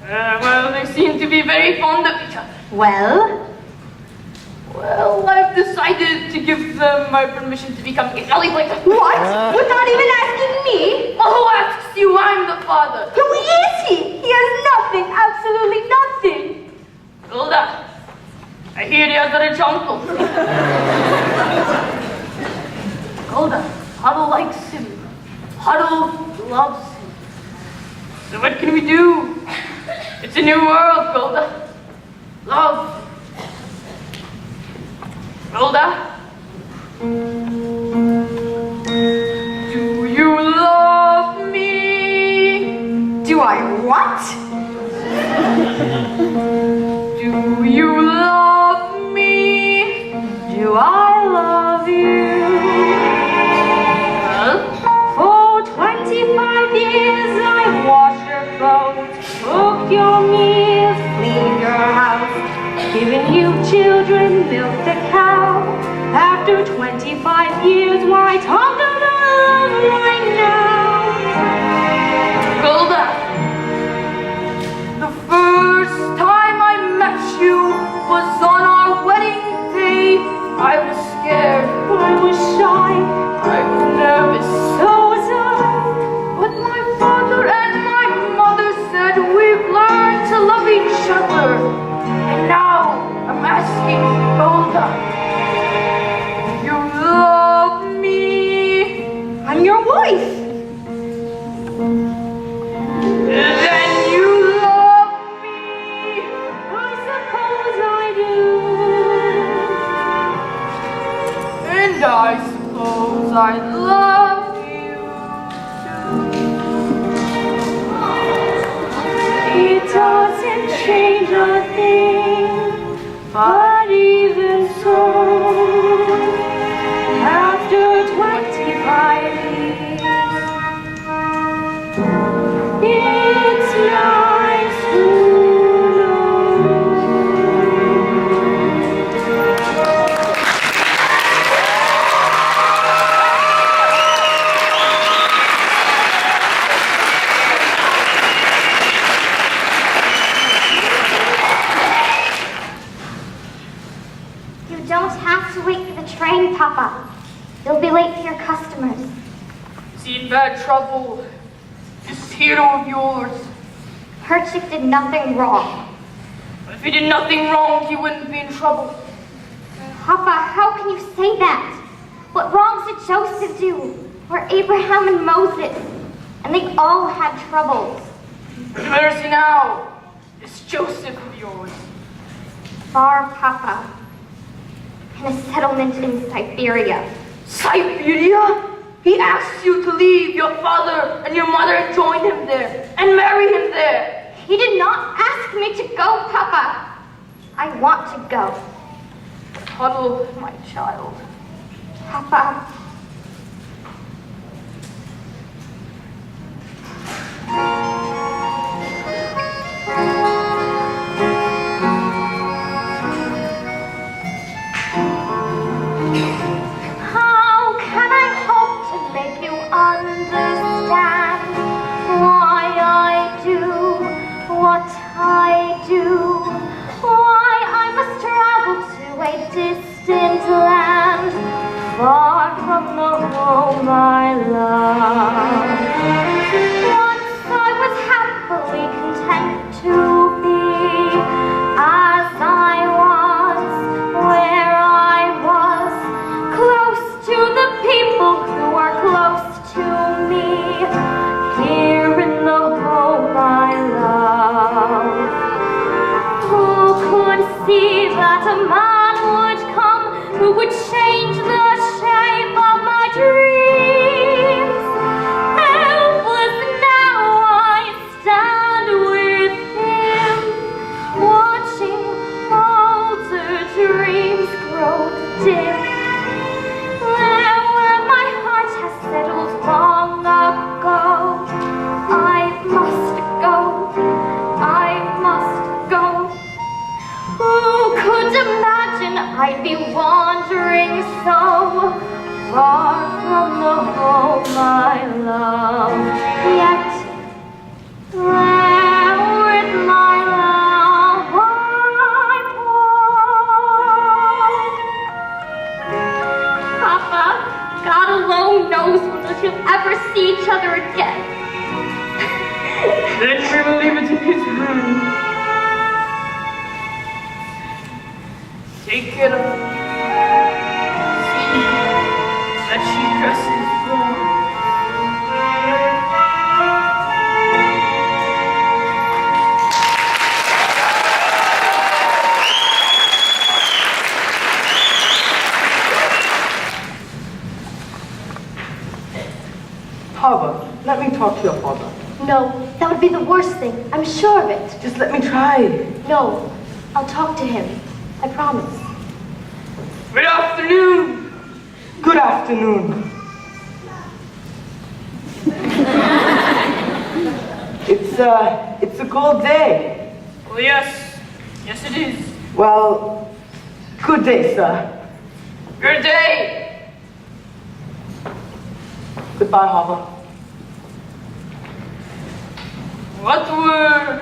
Well, they seem to be very fond of each other. Well? Well, I've decided to give them my permission to become engaged. What? Without even asking me? Well, who asks you? I'm the father. Who is he? He has nothing, absolutely nothing. Gilda, I hear he has a rich uncle. Gilda, Huddle likes him. Huddle loves him. So what can we do? It's a new world, Gilda. Love. Gilda? Do you love me? Do I what? Do you love me? Do I love you? Huh? For 25 years I washed your clothes, cooked your meals, cleaned your house, given you children, milked a cow. After 25 years, why talk about love right now? Gilda, the first time I met you was on our wedding day. I was scared. I was shy, I was nervous. so was I. But my father and my mother said we've learned to love each other. And now I'm asking Gilda, do you love me? I'm your wife. Then you love me. I suppose I do. And I suppose I love you It doesn't change a thing, but even so, after 25 years, it's nice to know. You don't have to wait for the train, Papa. You'll be late for your customers. Is he in bad trouble? This hero of yours. Perchik did nothing wrong. If he did nothing wrong, he wouldn't be in trouble. Papa, how can you say that? What wrongs did Joseph do? Or Abraham and Moses? And they all had troubles. Mercy now. It's Joseph of yours. Far, Papa. In a settlement in Siberia. Siberia? He asked you to leave your father and your mother and join him there and marry him there. He did not ask me to go, Papa. I want to go. Huddle, my child. Papa. my love. Once I was happily content to be as I was, where I was, close to the people who are close to me, here in the home I love. Who could see that a man would come who would change the shape of my dreams? Helpless now I stand with him, watching all the dreams grow dim. There where my heart has settled long ago, I must go, I must go. Who could imagine I'd be wandering so far from the home I love? Yet, there with my love I walk. Papa, God alone knows whether we'll ever see each other again. Then we will leave it in his hands. Take care of her. See that she dresses well. Papa, let me talk to your father. No, that would be the worst thing. I'm sure of it. Just let me try. No, I'll talk to him. I promise. Good afternoon. Good afternoon. It's a cold day. Oh, yes. Yes, it is. Well, good day, sir. Good day. Goodbye, Hava. What were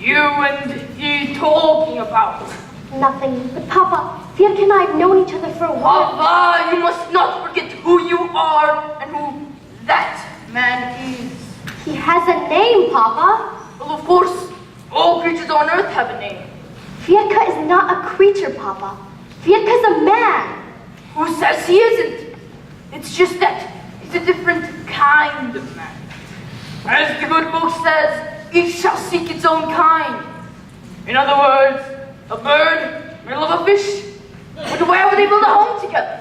you and he talking about? Nothing. But Papa, Fiedka and I have known each other for a while. Papa, you must not forget who you are and who that man is. He has a name, Papa. Well, of course, all creatures on earth have a name. Fiedka is not a creature, Papa. Fiedka's a man. Who says he isn't? It's just that he's a different kind of man. As the good book says, each shall seek its own kind. In other words, a bird may love a fish, but where would they build a home together?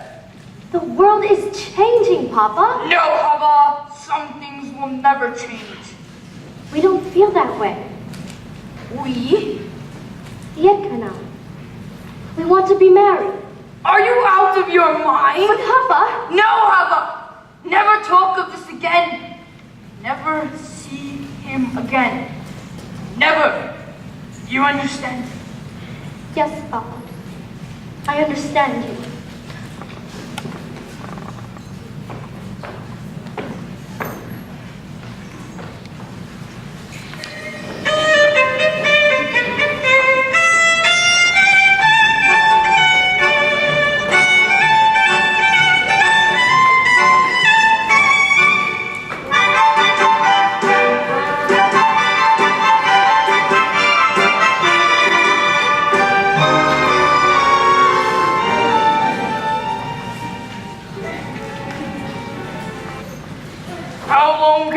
The world is changing, Papa. No, Hava, some things will never change. We don't feel that way. We? Fiedka and I. We want to be married. Are you out of your mind? But Papa... No, Hava! Never talk of this again. Never see him again. Never. Do you understand? Yes, Papa. I understand you.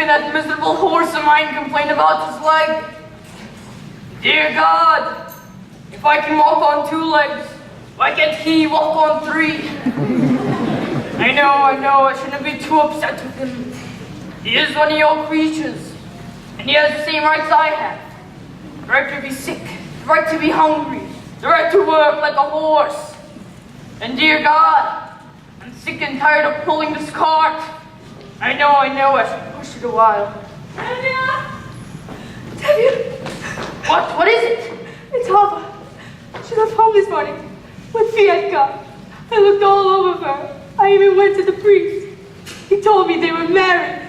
That miserable horse of mine complain about his leg. Dear God, if I can walk on 2 legs, why can't he walk on 3? I know, I shouldn't be too upset with him. He is one of your creatures, and he has the same rights I have. The right to be sick, the right to be hungry, the right to work like a horse. And dear God, I'm sick and tired of pulling this cart. I know, I should push it a while. Tevye! What is it? It's Hava. She left home this morning with Fiedka. I looked all over her. I even went to the priest. He told me they were married.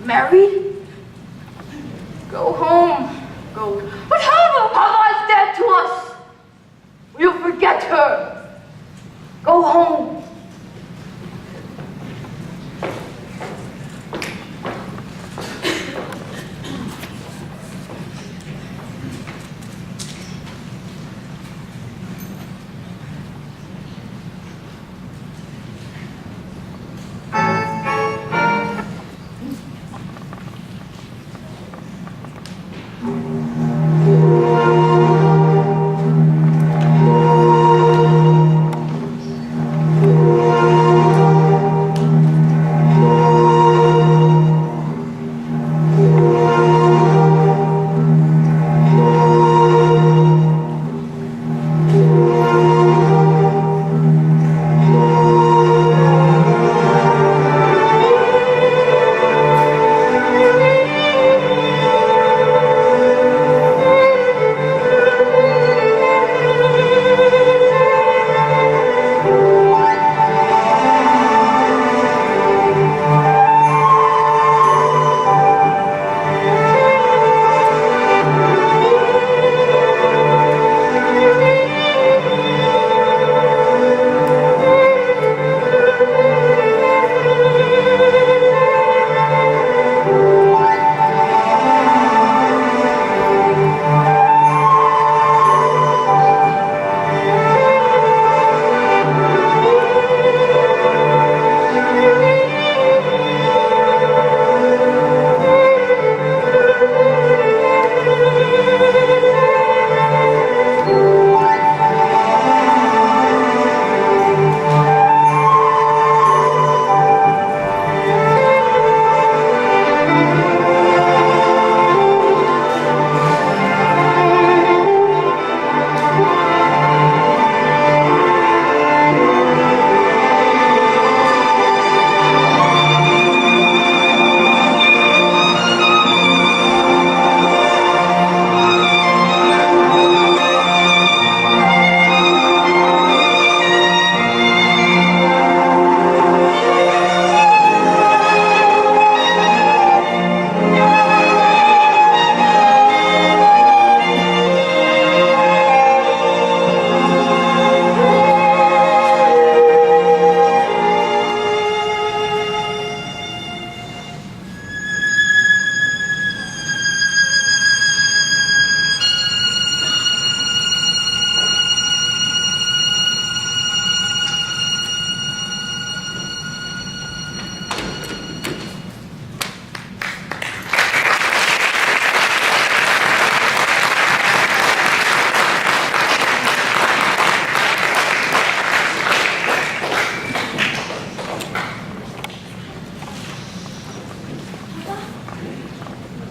Married? Go home. Go. But Hava! Hava is dead to us. We'll forget her. Go home.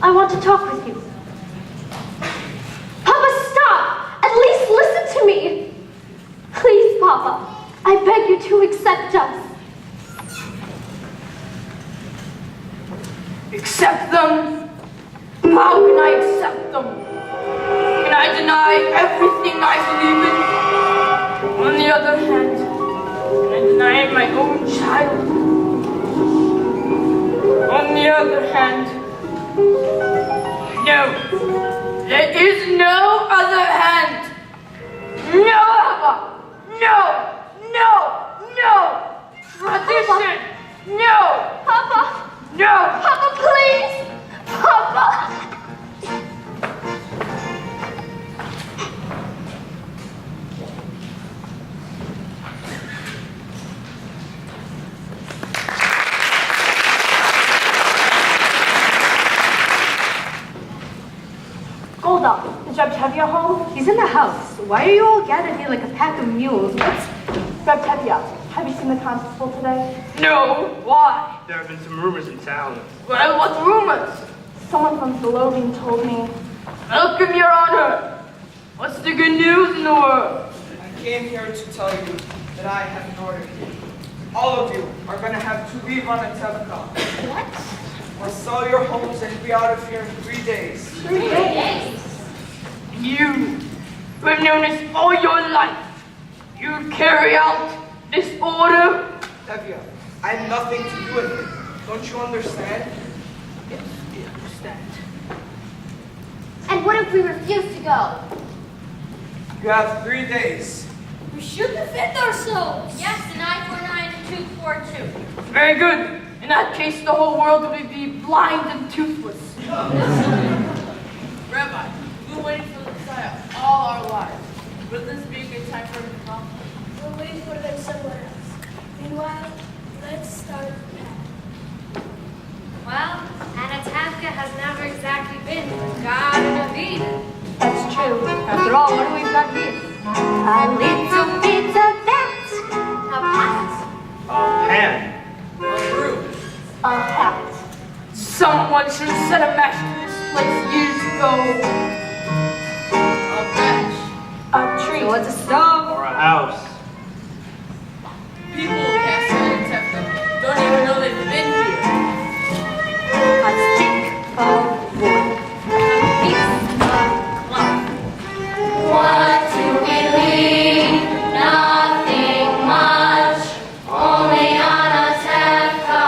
I want to talk with you. Papa, stop! At least listen to me. Please, Papa, I beg you to accept us. Accept them? How can I accept them? Can I deny everything I believe in? On the other hand, can I deny my own child? On the other hand, no. There is no other hand. No, Papa. No. Tradition. No. Papa. No. Papa, please. Papa. Hold up. Is Reb Tevye home? He's in the house. Why are you all gathered here like a pack of mules? What's... Reb Tevye, have you seen the constable today? No. Why? There have been some rumors in town. Well, what rumors? Someone from the loading told me. Welcome, Your Honor. What's the good news in the world? I came here to tell you that I have an order here. All of you are going to have to leave on a tevka. What? Or sell your homes and be out of here in 3 days. 3 days? You, who have known us all your life, you carry out this order? Tevye, I have nothing to do with it. Don't you understand? Yes, we understand. And what if we refuse to go? You have 3 days. We should defend ourselves. Yes, an eye for an eye and a tooth for a tooth. Very good. In that case, the whole world would be blind and toothless. Rabbi, we've been waiting for the Messiah all our lives. Would this be a good time for him to come? We'll wait for them somewhere else. Meanwhile, let's start now. Well, Anatevka has never exactly been the Garden of Eden. That's true. After all, what do we got here? A little bit of that. A pat. A pan. A room. A hat. Someone should have set a match to this place years ago. A bench. A tree. So what's a stove? Or a house. People who can't stand Anatevka don't even know they've been here. A stick of wood. A piece of cloth. What do we leave? Nothing much, only Anatevka.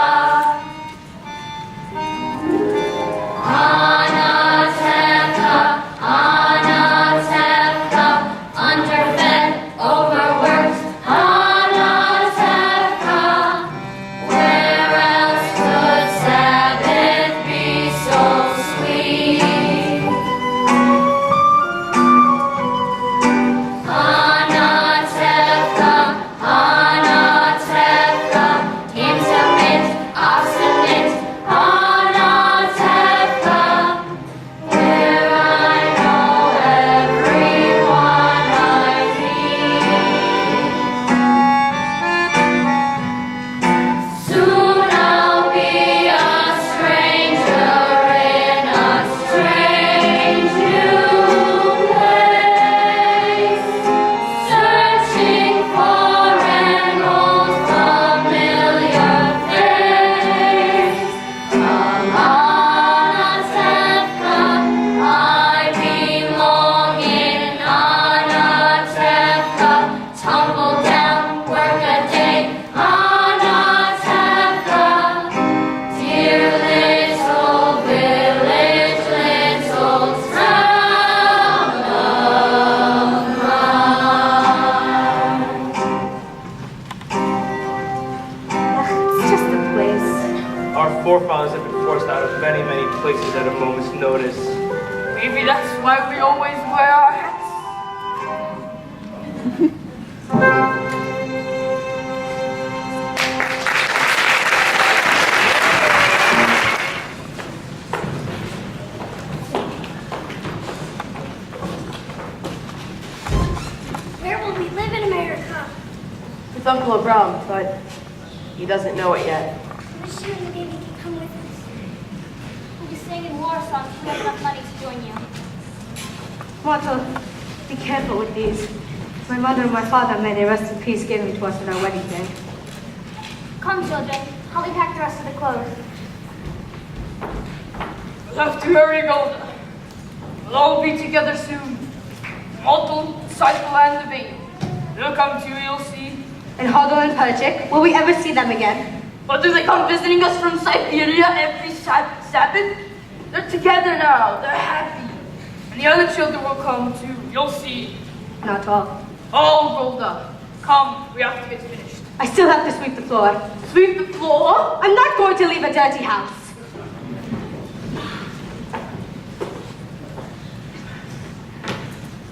Anatevka, underfed, overworked. Anatevka, where else could Sabbath be so sweet? Anatevka, intimate, obstinate. Anatevka, where I know everyone I meet. Soon I'll be a stranger in a strange new place, searching for an old familiar face. Anatevka, I belong in Anatevka. Tumble down, work a day. Anatevka, dear little village, little town of mine. It's just a place. Our forefathers have been forced out of many, many places at a moment's notice. Maybe that's why we always wear our hats. Where will we live in America? With Uncle Abraham, but he doesn't know it yet. Wish you and the baby could come with us. We'll be sing in war songs if we have enough money to join you. Martha, be careful with these. My mother and my father, may they rest in peace, gave them to us on our wedding day. Come, children. Help me pack the rest of the clothes. We'll have to hurry, Golda. We'll all be together soon. Mottle, Cycle, and the baby. They'll come to you, you'll see. And Hodor and Perchik, will we ever see them again? But do they come visiting us from Siberia every Sabbath? They're together now. They're happy. And the other children will come too. You'll see. Not all. Oh, Golda. Come, we have to get finished. I still have to sweep the floor. Sweep the floor? I'm not going to leave a dirty house.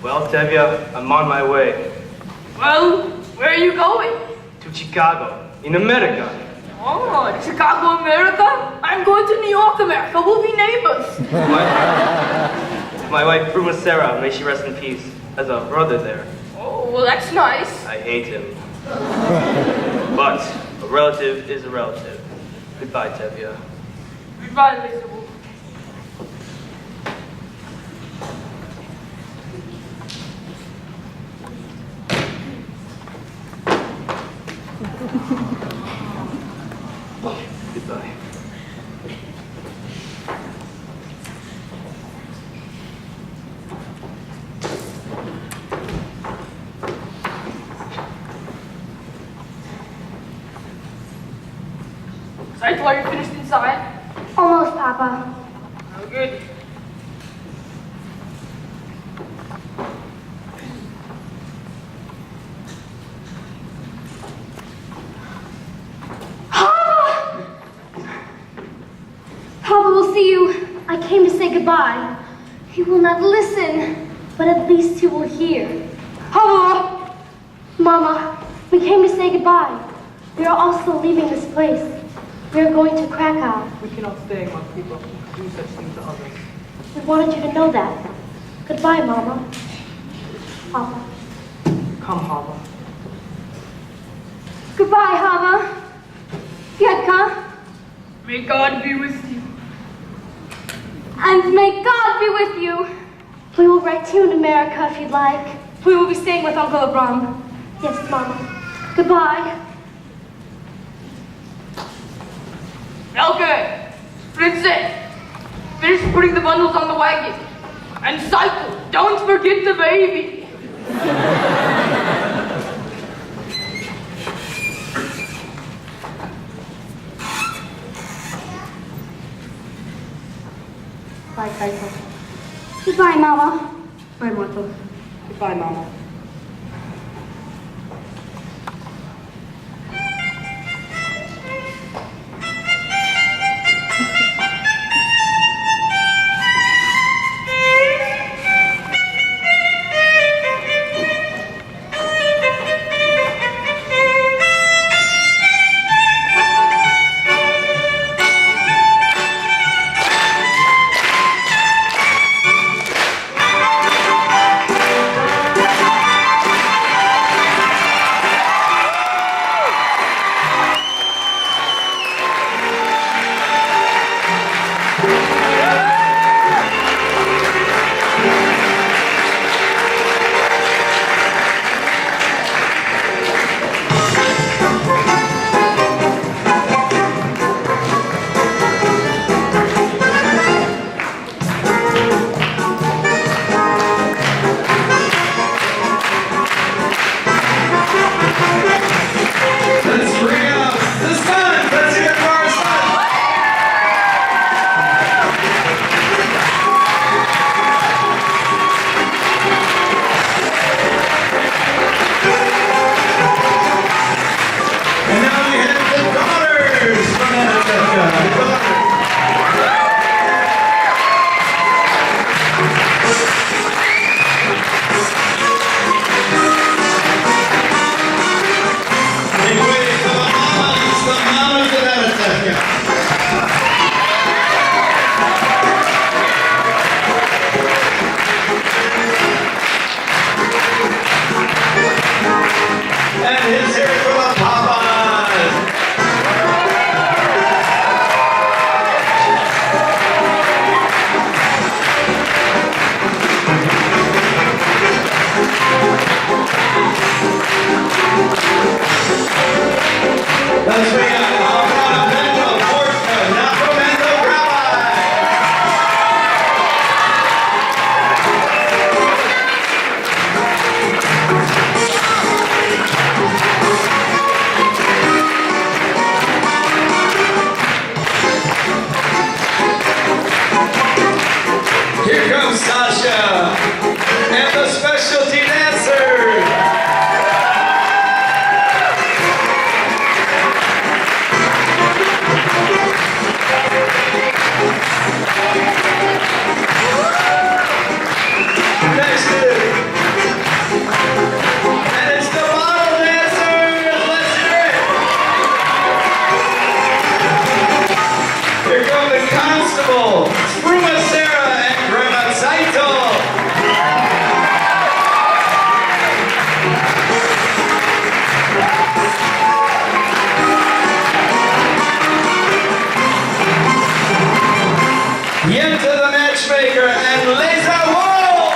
Well, Tevya, I'm on my way. Well, where are you going? To Chicago, in America. Oh, Chicago, America? I'm going to New York, America. We'll be neighbors. My wife, Bruma Sarah, may she rest in peace, has a brother there. Oh, well, that's nice. I hate him. But a relative is a relative. Goodbye, Tevya. Goodbye, Lisa. Goodbye. Cycle, are you finished inside? Almost, Papa. Oh, good. Papa will see you. I came to say goodbye. He will not listen, but at least he will hear. Papa! Mama, we came to say goodbye. We are also leaving this place. We are going to Krakow. We cannot stay among people who do such things to others. We wanted you to know that. Goodbye, Mama. Papa. Come, Hava. Goodbye, Hava. Fjedka. May God be with you. And may God be with you. We will write to you in America if you'd like. We will be staying with Uncle Abram. Yes, Mama. Goodbye. Elke, Princess, finish putting the bundles on the wagon. And Cycle, don't forget the baby. Bye, Kaito. Goodbye, Mama. Bye, Martha. Goodbye, Mama. Yenta the matchmaker, and Lisa Wolf!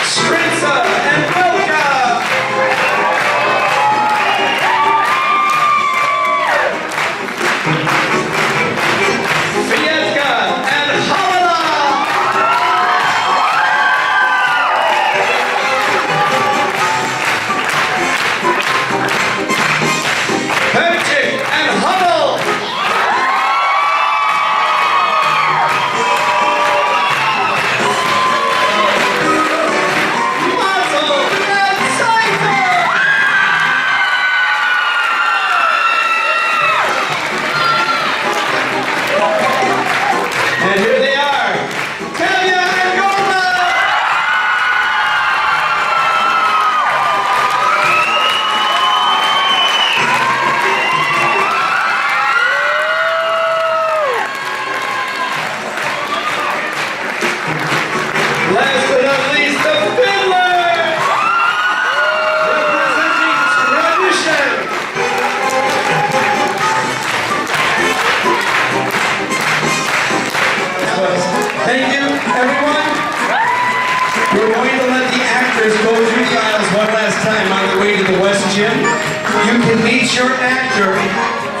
Stritza and Wilka! Fietka and Hamala! Perchik and Hummel! Matzel and Cypher! And here they are, Tanya and Golda! Last but not least, the Fiddler! Representing tradition! Thank you, everyone. We're going to let the actors go through the aisles one last time on the way to the West Gym. You can meet your actor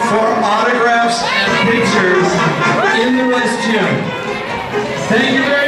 for autographs and pictures in the West Gym. Thank you very much.